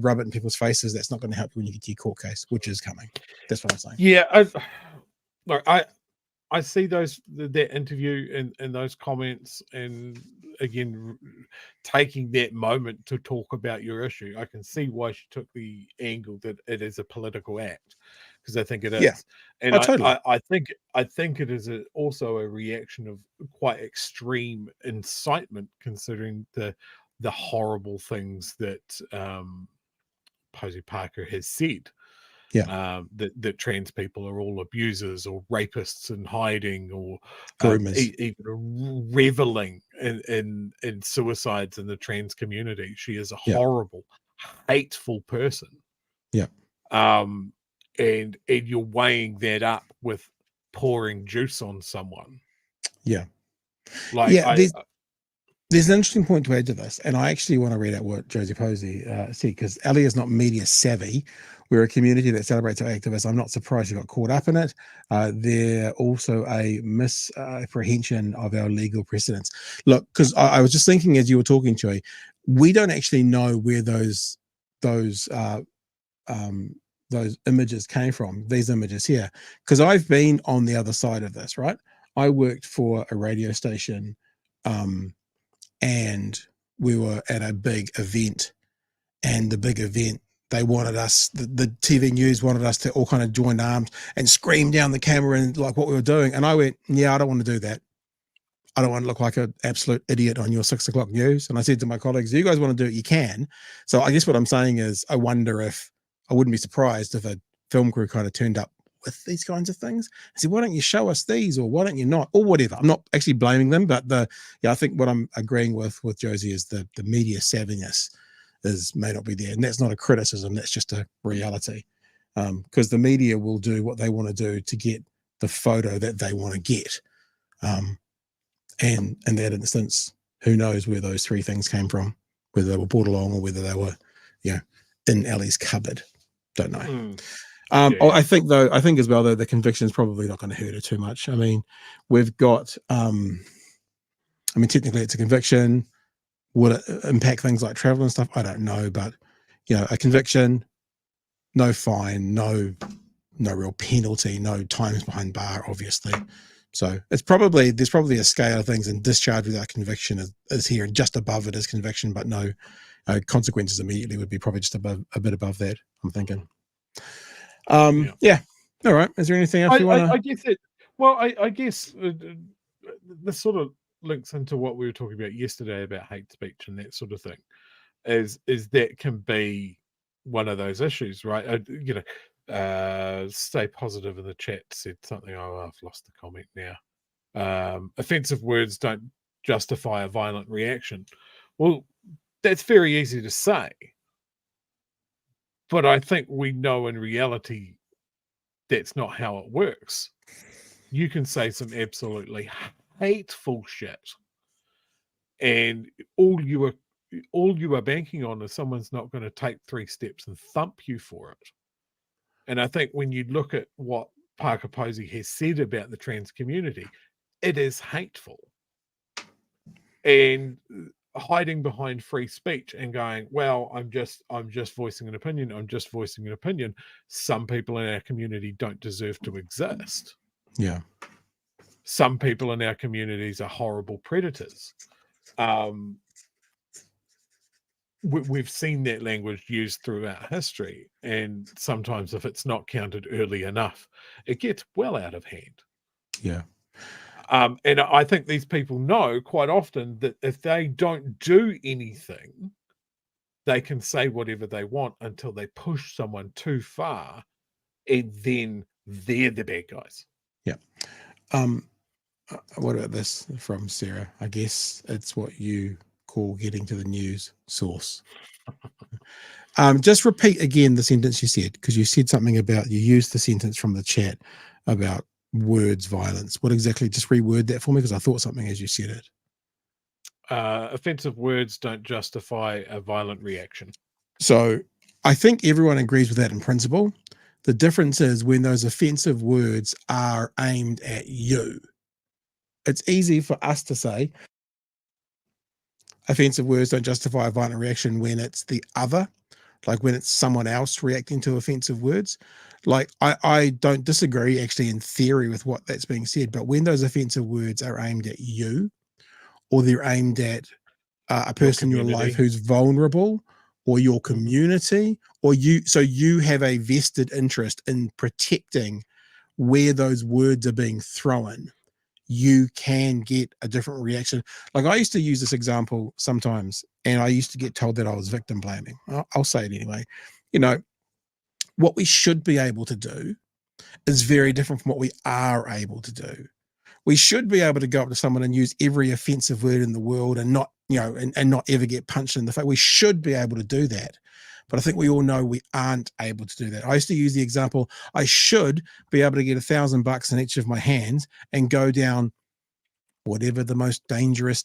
rub it in people's faces. That's not going to help you when you get to your court case, which is coming. That's what I'm saying. Yeah, I see that interview and those comments, and again, taking that moment to talk about your issue. I can see why she took the angle that it is a political act, because I think it is. Yeah. And Totally. I think it is also a reaction of quite extreme incitement, considering the horrible things that Posie Parker has said. Yeah. That trans people are all abusers or rapists in hiding, or even reveling in suicides in the trans community. She is a horrible, hateful person. Yeah. And you're weighing that up with pouring juice on someone. Yeah. Like, yeah. There's an interesting point to add to this, and I actually want to read out what Josie Posie said, because Ellie is not media savvy. We're a community that celebrates our activists. I'm not surprised you got caught up in it. They're also a misapprehension of our legal precedents. Look, because I was just thinking as you were talking, Joey, we don't actually know where those images came from, these images here, because I've been on the other side of this, right? I worked for a radio station, and we were at a big event, and the big event, they wanted us, the TV news wanted us to all kind of join arms and scream down the camera and like what we were doing. And I went, yeah, I don't want to do that. I don't want to look like an absolute idiot on your 6 o'clock news. And I said to my colleagues, you guys want to do it, you can. So I guess what I'm saying is, I wonder if, I wouldn't be surprised if a film crew kind of turned up with these kinds of things. I said, why don't you show us these, or why don't you not, or whatever. I'm not actually blaming them, but I think what I'm agreeing with Josie is the media savviness may not be there. And that's not a criticism, that's just a reality. Because the media will do what they want to do to get the photo that they want to get. And in that instance, who knows where those three things came from, whether they were brought along or whether they were, in Ellie's cupboard. Don't know. I think as well, though, the conviction is probably not going to hurt her too much. I mean, we've got, technically it's a conviction. Would it impact things like travel and stuff? I don't know, but a conviction, no fine, no real penalty, no times behind bar, obviously. So there's probably a scale of things, and discharge without conviction is here, and just above it is conviction, but no consequences immediately would be probably just a bit above that, I'm thinking. Yeah. All right. Is there anything else you want to? I guess it. Well, I guess this sort of links into what we were talking about yesterday about hate speech and that sort of thing. Is that can be one of those issues, right? Stay positive in the chat said something. Oh, I've lost the comment now. Offensive words don't justify a violent reaction. Well, that's very easy to say. But I think we know in reality that's not how it works. You can say some absolutely hateful shit, and all you are banking on is someone's not going to take 3 steps and thump you for it. And I think when you look at what Parker Posie has said about the trans community, it is hateful. And hiding behind free speech and going, well, I'm just voicing an opinion. I'm just voicing an opinion. Some people in our community don't deserve to exist. Yeah. Some people in our communities are horrible predators. We've seen that language used throughout history, and sometimes if it's not counted early enough, it gets well out of hand. Yeah. And I think these people know quite often that if they don't do anything, they can say whatever they want until they push someone too far, and then they're the bad guys. Yeah. What about this from Sarah? I guess it's what you call getting to the news source. Just repeat again the sentence you said, because you said something about, you used the sentence from the chat about words violence. What exactly? Just reword that for me, because I thought something as you said it. Offensive words don't justify a violent reaction. So I think everyone agrees with that in principle. The difference is when those offensive words are aimed at you. It's easy for us to say offensive words don't justify a violent reaction when it's the other, like when it's someone else reacting to offensive words. Like I don't disagree actually in theory with what that's being said, but when those offensive words are aimed at you, or they're aimed at a person in your life who's vulnerable, or your community, or you have a vested interest in protecting where those words are being thrown, you can get a different reaction. Like I used to use this example sometimes, and I used to get told that I was victim blaming. I'll say it anyway. You know, what we should be able to do is very different from what we are able to do. We should be able to go up to someone and use every offensive word in the world and not, you know, and not ever get punched in the face. We should be able to do that. But I think we all know we aren't able to do that. I used to use the example, I should be able to get $1,000 in each of my hands and go down whatever the most dangerous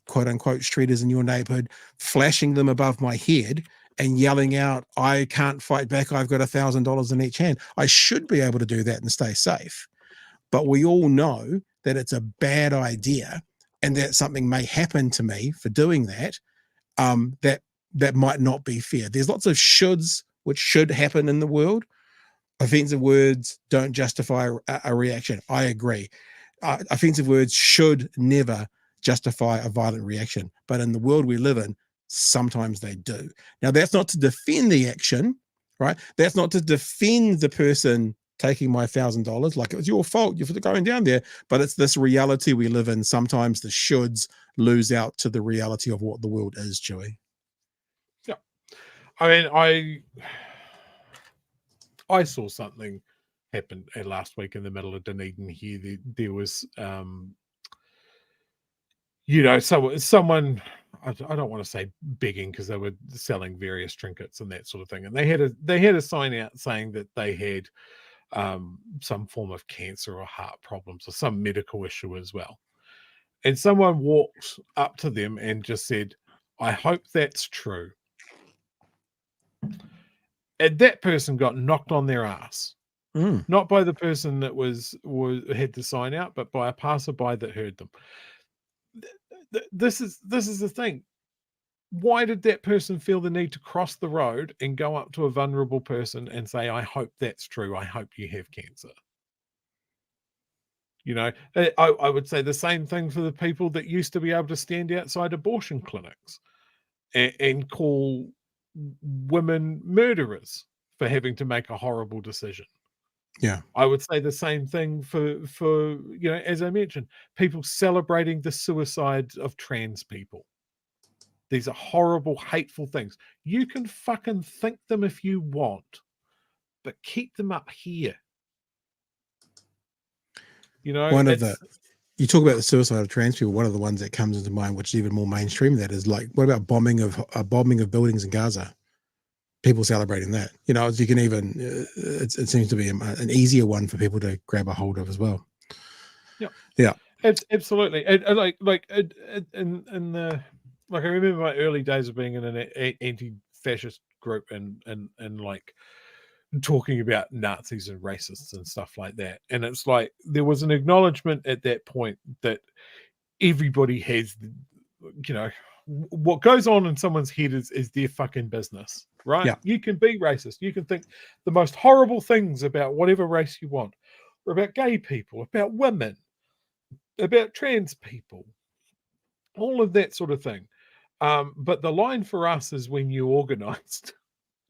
quote unquote street is in your neighborhood, flashing them above my head and yelling out, I can't fight back, I've got $1,000 in each hand. I should be able to do that and stay safe. But we all know that it's a bad idea and that something may happen to me for doing that, that might not be fair. There's lots of shoulds which should happen in the world. Offensive words don't justify a reaction. I agree. Offensive words should never justify a violent reaction. But in the world we live in, sometimes they do. Now, that's not to defend the action, right? That's not to defend the person taking my $1,000 like it was your fault, you're going down there, but it's this reality we live in. Sometimes the shoulds lose out to the reality of what the world is, Chewy. Yeah. I mean, I saw something happen last week in the middle of Dunedin here. There was, you know, someone, I don't want to say begging because they were selling various trinkets and that sort of thing. And they had a sign out saying that they had some form of cancer or heart problems or some medical issue as well. And someone walked up to them and just said, I hope that's true. And that person got knocked on their ass. Not by the person that had the sign out, but by a passerby that heard them. This is the thing. Why did that person feel the need to cross the road and go up to a vulnerable person and say, I hope that's true. I hope you have cancer. You know, I would say the same thing for the people that used to be able to stand outside abortion clinics and call women murderers for having to make a horrible decision. Yeah. I would say the same thing for you know, as I mentioned, people celebrating the suicide of trans people. These are horrible, hateful things. You can fucking think them if you want, but keep them up here. You know, you talk about the suicide of trans people. One of the ones that comes into mind, which is even more mainstream, that is like, what about bombing of buildings in Gaza? People celebrating that. You know, you can even, it seems to be an easier one for people to grab a hold of as well. Yeah. Yeah. Absolutely. And I remember my early days of being in an anti-fascist group and like talking about Nazis and racists and stuff like that. And it's like, there was an acknowledgement at that point that everybody has, you know, what goes on in someone's head is their fucking business, right? Yeah. You can be racist. You can think the most horrible things about whatever race you want, or about gay people, about women, about trans people, all of that sort of thing. But the line for us is when you organized.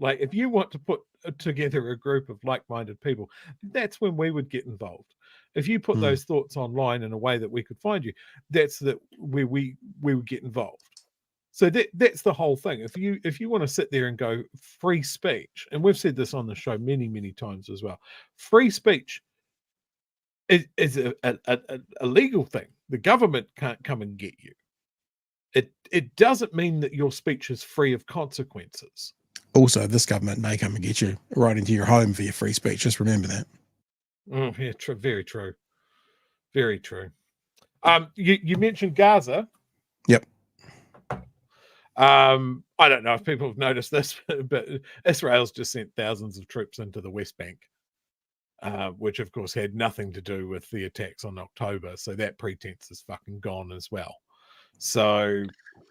Like, if you want to put together a group of like-minded people, that's when we would get involved. If you put those thoughts online in a way that we could find you, that's where we would get involved. So that's the whole thing. If you want to sit there and go free speech, and we've said this on the show many, many times as well, free speech is a legal thing. The government can't come and get you. It doesn't mean that your speech is free of consequences. Also, this government may come and get you right into your home for your free speech. Just remember that. Oh, yeah, very true. Very true. You mentioned Gaza. Yep. I don't know if people have noticed this, but Israel's just sent thousands of troops into the West Bank, which of course had nothing to do with the attacks on October. So that pretense is fucking gone as well. So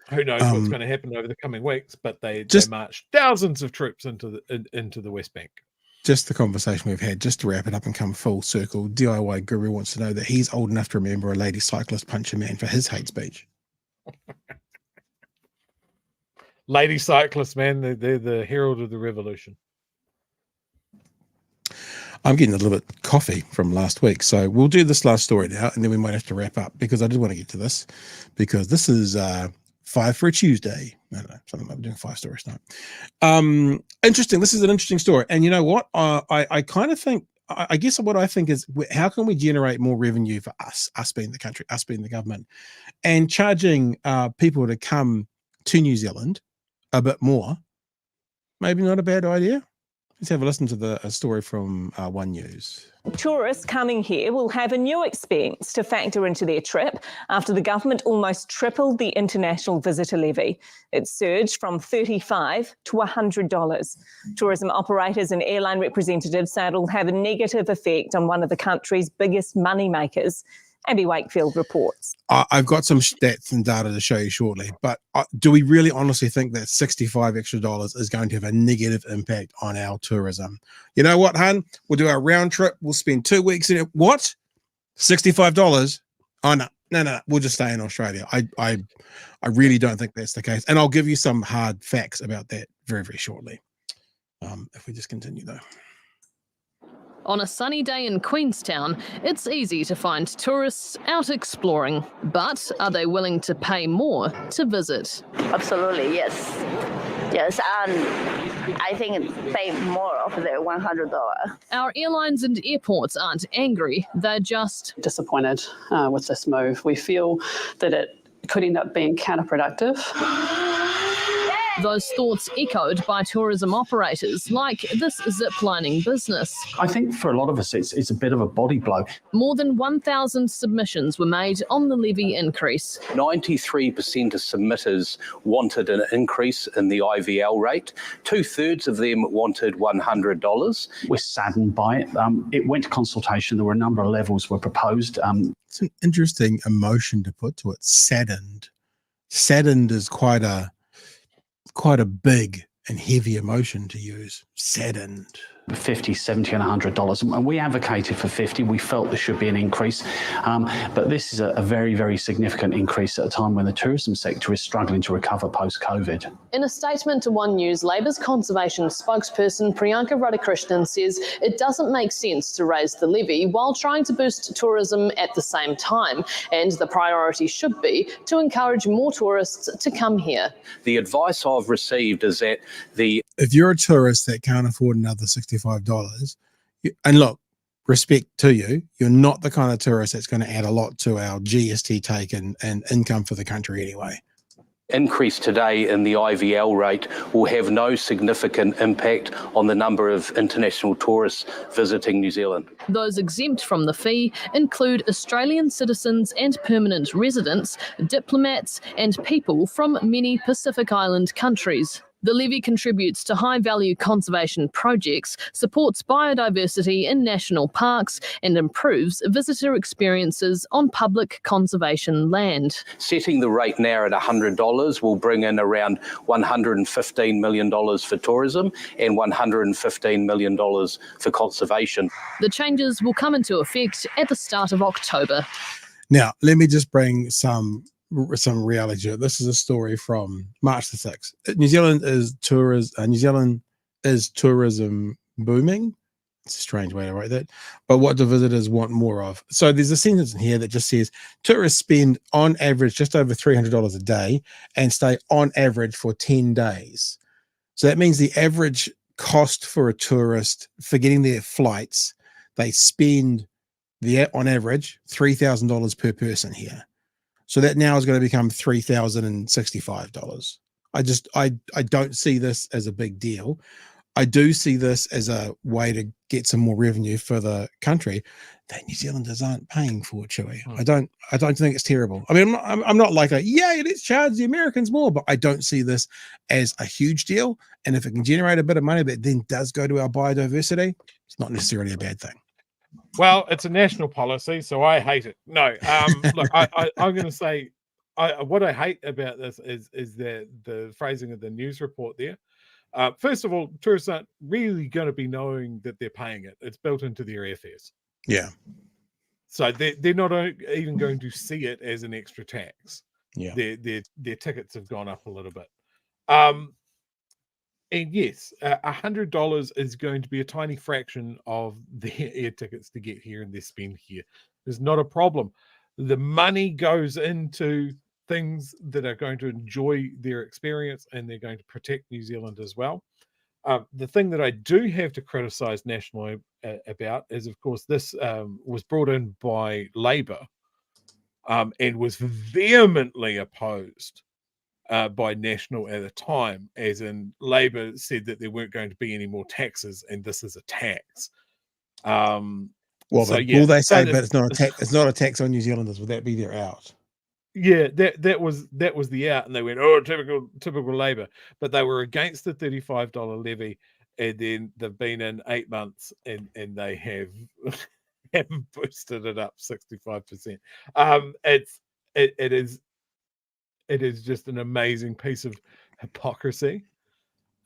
who knows what's going to happen over the coming weeks? But they marched thousands of troops into the West Bank. Just the conversation we've had, just to wrap it up and come full circle, DIY Guru wants to know that he's old enough to remember a lady cyclist punch a man for his hate speech. Lady cyclists, man, they're the herald of the revolution. I'm getting a little bit coffee from last week, so we'll do this last story now, and then we might have to wrap up, because I did want to get to this, because this is 5 for a Tuesday. I don't know, something like doing 5 stories now. Interesting. This is an interesting story, and you know what? I kind of think, I guess what I think is, how can we generate more revenue for us being the country, us being the government, and charging people to come to New Zealand a bit more? Maybe not a bad idea. Let's have a listen to a story from One News. Tourists coming here will have a new expense to factor into their trip after the government almost tripled the international visitor levy. It surged from $35 to $100. Tourism operators and airline representatives say it'll have a negative effect on one of the country's biggest moneymakers. Abby Wakefield reports. I've got some stats and data to show you shortly, but do we really honestly think that $65 extra is going to have a negative impact on our tourism? You know what, hun? We'll do our round trip. We'll spend 2 weeks in it. What? $65? Oh, no. We'll just stay in Australia. I really don't think that's the case. And I'll give you some hard facts about that very, very shortly. If we just continue, though. On a sunny day in Queenstown, it's easy to find tourists out exploring. But are they willing to pay more to visit? Absolutely, yes. Yes, and I think pay more of the $100. Our airlines and airports aren't angry, they're just disappointed with this move. We feel that it could end up being counterproductive. Those thoughts echoed by tourism operators like this ziplining business. I think for a lot of us, it's a bit of a body blow. More than 1,000 submissions were made on the levy increase. 93% of submitters wanted an increase in the IVL rate. 2/3 of them wanted $100. We're saddened by it. It went to consultation. There were a number of levels were proposed. It's an interesting emotion to put to it. Saddened. Saddened is quite a big and heavy emotion to use. Saddened. $50, $70 and $100, and we advocated for $50. We felt there should be an increase, but this is a very, very significant increase at a time when the tourism sector is struggling to recover post-COVID. In a statement to One News, Labour's conservation spokesperson Priyanka Rudhakrishnan says it doesn't make sense to raise the levy while trying to boost tourism at the same time, and the priority should be to encourage more tourists to come here. The advice I've received is that if you're a tourist that can't afford another $65, and look, respect to you, you're not the kind of tourist that's going to add a lot to our GST take and income for the country anyway. Increase today in the IVL rate will have no significant impact on the number of international tourists visiting New Zealand. Those exempt from the fee include Australian citizens and permanent residents, diplomats, and people from many Pacific Island countries. The levy contributes to high-value conservation projects, supports biodiversity in national parks, and improves visitor experiences on public conservation land. Setting the rate now at $100 will bring in around $115 million for tourism and $115 million for conservation. The changes will come into effect at the start of October. Now, let me just bring some reality to it. This is a story from March the 6th. New Zealand is tourism booming? It's a strange way to write that. But what do visitors want more of? So there's a sentence in here that just says tourists spend on average just over $300 a day and stay on average for 10 days. So that means the average cost for a tourist for getting their flights, they spend on average $3,000 per person here. So that now is going to become $3,065. I don't see this as a big deal. I do see this as a way to get some more revenue for the country that New Zealanders aren't paying for, Chewy. I don't think it's terrible. I mean, I'm not like let's charge the Americans more, but I don't see this as a huge deal. And if it can generate a bit of money that then does go to our biodiversity, it's not necessarily a bad thing. Well, it's a national policy, so I hate it. No, look, I'm going to say what I hate about this is the phrasing of the news report there. First of all, tourists aren't really going to be knowing that they're paying it. It's built into their airfares. Yeah. So they're not even going to see it as an extra tax. Yeah. Their tickets have gone up a little bit. And yes, $100 is going to be a tiny fraction of their air tickets to get here and their spend here. There's not a problem. The money goes into things that are going to enjoy their experience, and they're going to protect New Zealand as well. The thing that I do have to criticise nationally about is, of course, this was brought in by Labour and was vehemently opposed by National at the time, as in Labour said that there weren't going to be any more taxes, and this is a tax. Will they say, but it's not a tax? It's not a tax on New Zealanders. Would that be their out? Yeah, that was the out, and they went, oh, typical Labour, but they were against the $35 levy, and then they've been in 8 months, and they have boosted it up 65%. It is just an amazing piece of hypocrisy,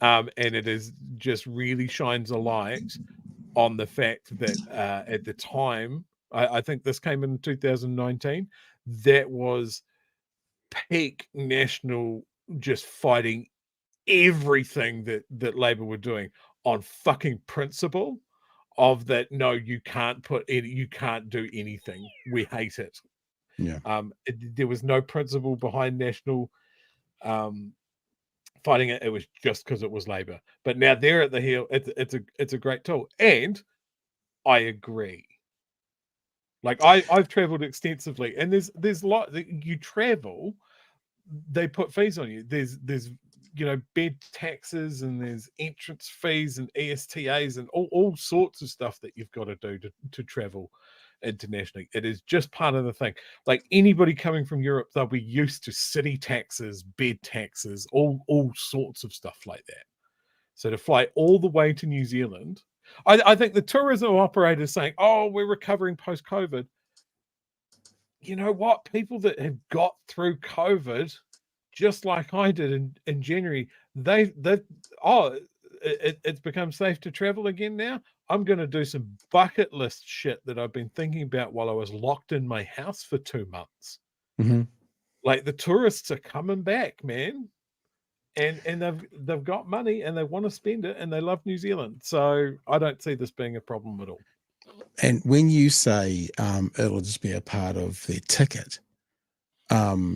and it is just really shines a light on the fact that at the time, I think this came in 2019, that was peak National just fighting everything that Labour were doing on fucking principle of that. No, you can't do anything. We hate it. Yeah. There was no principle behind National fighting it. It was just because it was Labour. But now they're at the heel. It's a great tool, and I agree. Like I've travelled extensively, and there's a lot that you travel, they put fees on you. There's bed taxes, and there's entrance fees and ESTAs and all sorts of stuff that you've got to do to travel internationally. It is just part of the thing. Like anybody coming from Europe, they'll be used to city taxes, bed taxes, all sorts of stuff like that. So to fly all the way to New Zealand, I think the tourism operators saying, oh, we're recovering post-COVID. You know what? People that have got through COVID, just like I did in January, it's become safe to travel again now. I'm going to do some bucket list shit that I've been thinking about while I was locked in my house for 2 months. Mm-hmm. Like the tourists are coming back, man. And they've got money and they want to spend it and they love New Zealand. So I don't see this being a problem at all. And when you say it'll just be a part of their ticket,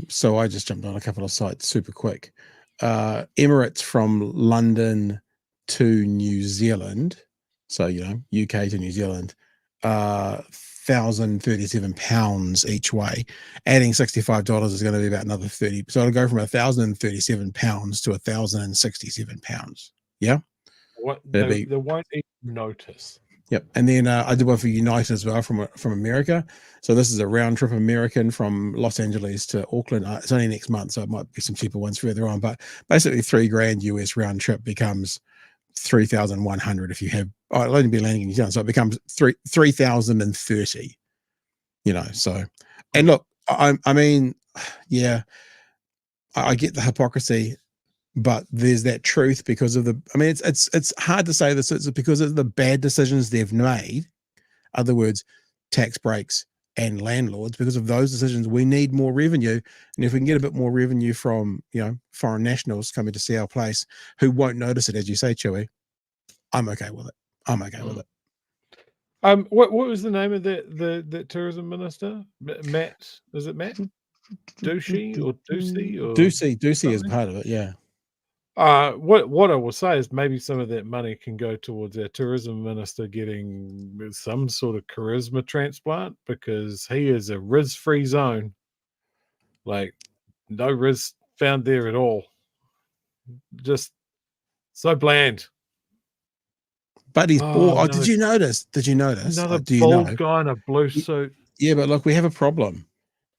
so I just jumped on a couple of sites super quick. Emirates from London to New Zealand, so UK to New Zealand, £1,037 each way. Adding $65 is going to be about another 30. So it'll go from £1,037 to £1,067. Yeah, they won't even notice. Yep. And then I did one for United as well from America. So this is a round trip American from Los Angeles to Auckland. It's only next month, so it might be some cheaper ones further on. But basically, $3,000 US round trip becomes 3,100 if you have. It'll only be landing in New Zealand, so it becomes 3,030. So, and look, I mean, yeah, I get the hypocrisy. But there's that truth because of it's hard to say this. It's because of the bad decisions they've made. In other words, tax breaks and landlords. Because of those decisions, we need more revenue. And if we can get a bit more revenue from, foreign nationals coming to see our place who won't notice it, as you say, Chewy, I'm okay with it. I'm okay with it. What was the name of the tourism minister? Matt? Is it Matt? Ducey or Ducey? Or Ducey is part of it. Yeah. What I will say is maybe some of that money can go towards our tourism minister getting some sort of charisma transplant, because he is a Riz-free zone. Like, no Riz found there at all. Just so bland. But he's bald. Oh, did you notice? Another do you bald know? guy in a blue suit. Yeah, but look, we have a problem.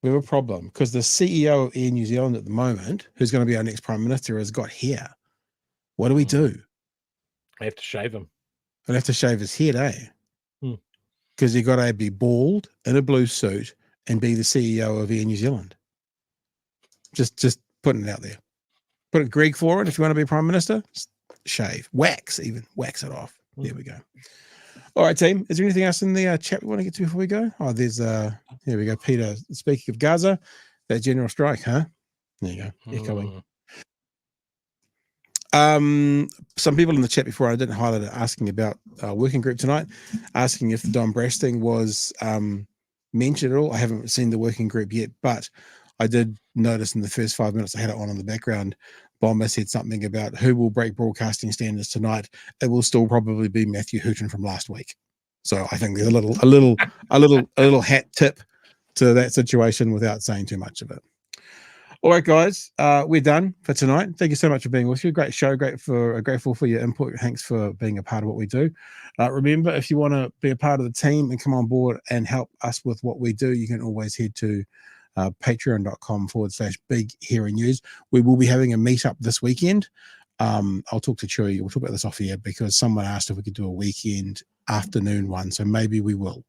We have a problem because the CEO of Air New Zealand at the moment, who's going to be our next Prime Minister, has got hair. What do we do? I have to shave him. I'd have to shave his head, Because you got to be bald in a blue suit and be the CEO of Air New Zealand. Just putting it out there. Put a Greg for it if you want to be Prime Minister. Just shave, wax it off. There we go. All right, team. Is there anything else in the chat we want to get to before we go? Oh, there's here we go. Peter, speaking of Gaza, that general strike, huh? There you go. Echoing. Some people in the chat before I didn't highlight it asking about working group tonight, asking if the Don Brash thing was mentioned at all. I haven't seen the working group yet, but I did notice in the first 5 minutes I had it on in the background. Bomber said something about who will break broadcasting standards tonight. It will still probably be Matthew Hooton from last week. So I think there's a little hat tip to that situation without saying too much of it. All right, guys, we're done for tonight. Thank you so much for being with you. Great show. Grateful for your input. Thanks for being a part of what we do. Remember, if you want to be a part of the team and come on board and help us with what we do, you can always head to patreon.com/Big Hairy News. We will be having a meetup this weekend. I'll talk to Chewy. We'll talk about this off here because someone asked if we could do a weekend afternoon one. So maybe we will.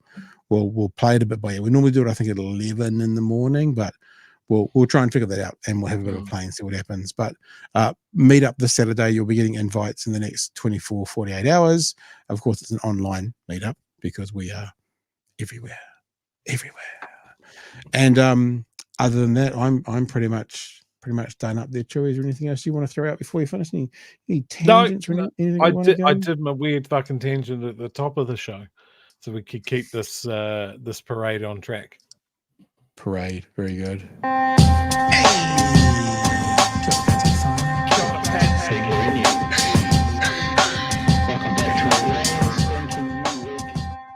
We'll play it a bit by ear. We normally do it, I think, at 11 in the morning, but we'll try and figure that out and we'll have a bit of a play and see what happens. But meet up this Saturday. You'll be getting invites in the next 24, 48 hours. Of course, it's an online meetup because we are everywhere. And other than that, I'm pretty much done up there. Chewy, is there anything else you want to throw out before you finish? Any tangents? No, I did my weird fucking tangent at the top of the show, so we could keep this this parade on track. Parade, very good.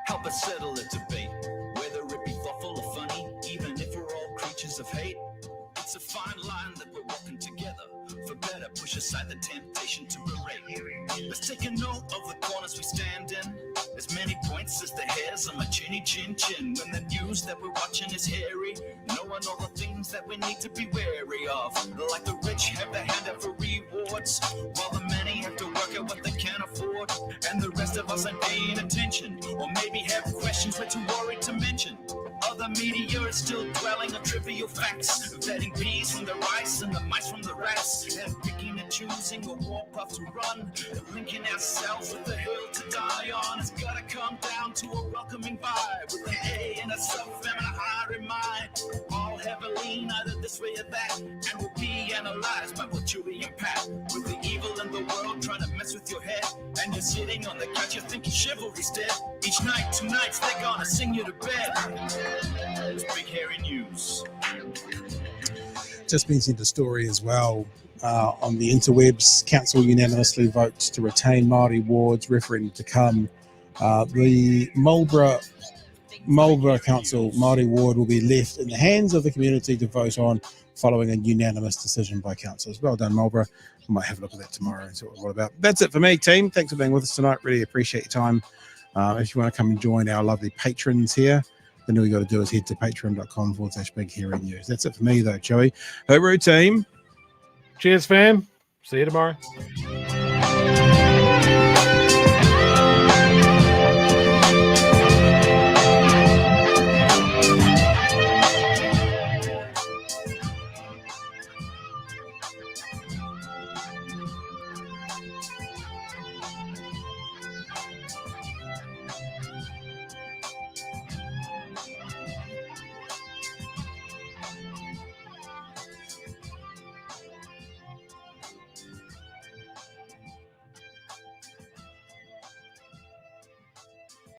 Help us settle a debate, whether it be thoughtful or funny, even if we're all creatures of hate. It's a fine line that we're walking together. For better, push aside the temptation to berate. Let's take a note of the corners we stand in. As many points as the hairs on my chinny chin chin. When the news that we're watching is hairy, knowing all the things that we need to be wary of. Like the rich have the hand out for rewards, while the many have to work out what they can afford. And the rest of us ain't paying attention, or maybe have questions we're too worried to mention. Other media is still dwelling on trivial facts, vetting bees from the rice and the mice from the rats, and picking and choosing a war path to run, linking ourselves with the hill to die on. It's gotta come down to a welcoming vibe, with an A and a sub and a hiring mind. All have a lean either this way or that, and will be analyzed by both Chewy and Pat. With the evil in the world trying to mess with your head, and you're sitting on the couch, you're thinking chivalry's dead. Each night, two nights, they're gonna sing you to bed. It's Big Hairy News. Just mentioned the story as well on the interwebs. Council unanimously votes to retain Māori wards, referendum to come. The Marlborough Council Māori ward will be left in the hands of the community to vote on following a unanimous decision by councillors. Well done, Marlborough. We might have a look at that tomorrow and see what we're all about. That's it for me, team. Thanks for being with us tonight. Really appreciate your time. If you want to come and join our lovely patrons here, then all you got to do is head to patreon.com/Big Hairy News. That's it for me, though, Joey. Hooroo, team. Cheers, fam. See you tomorrow.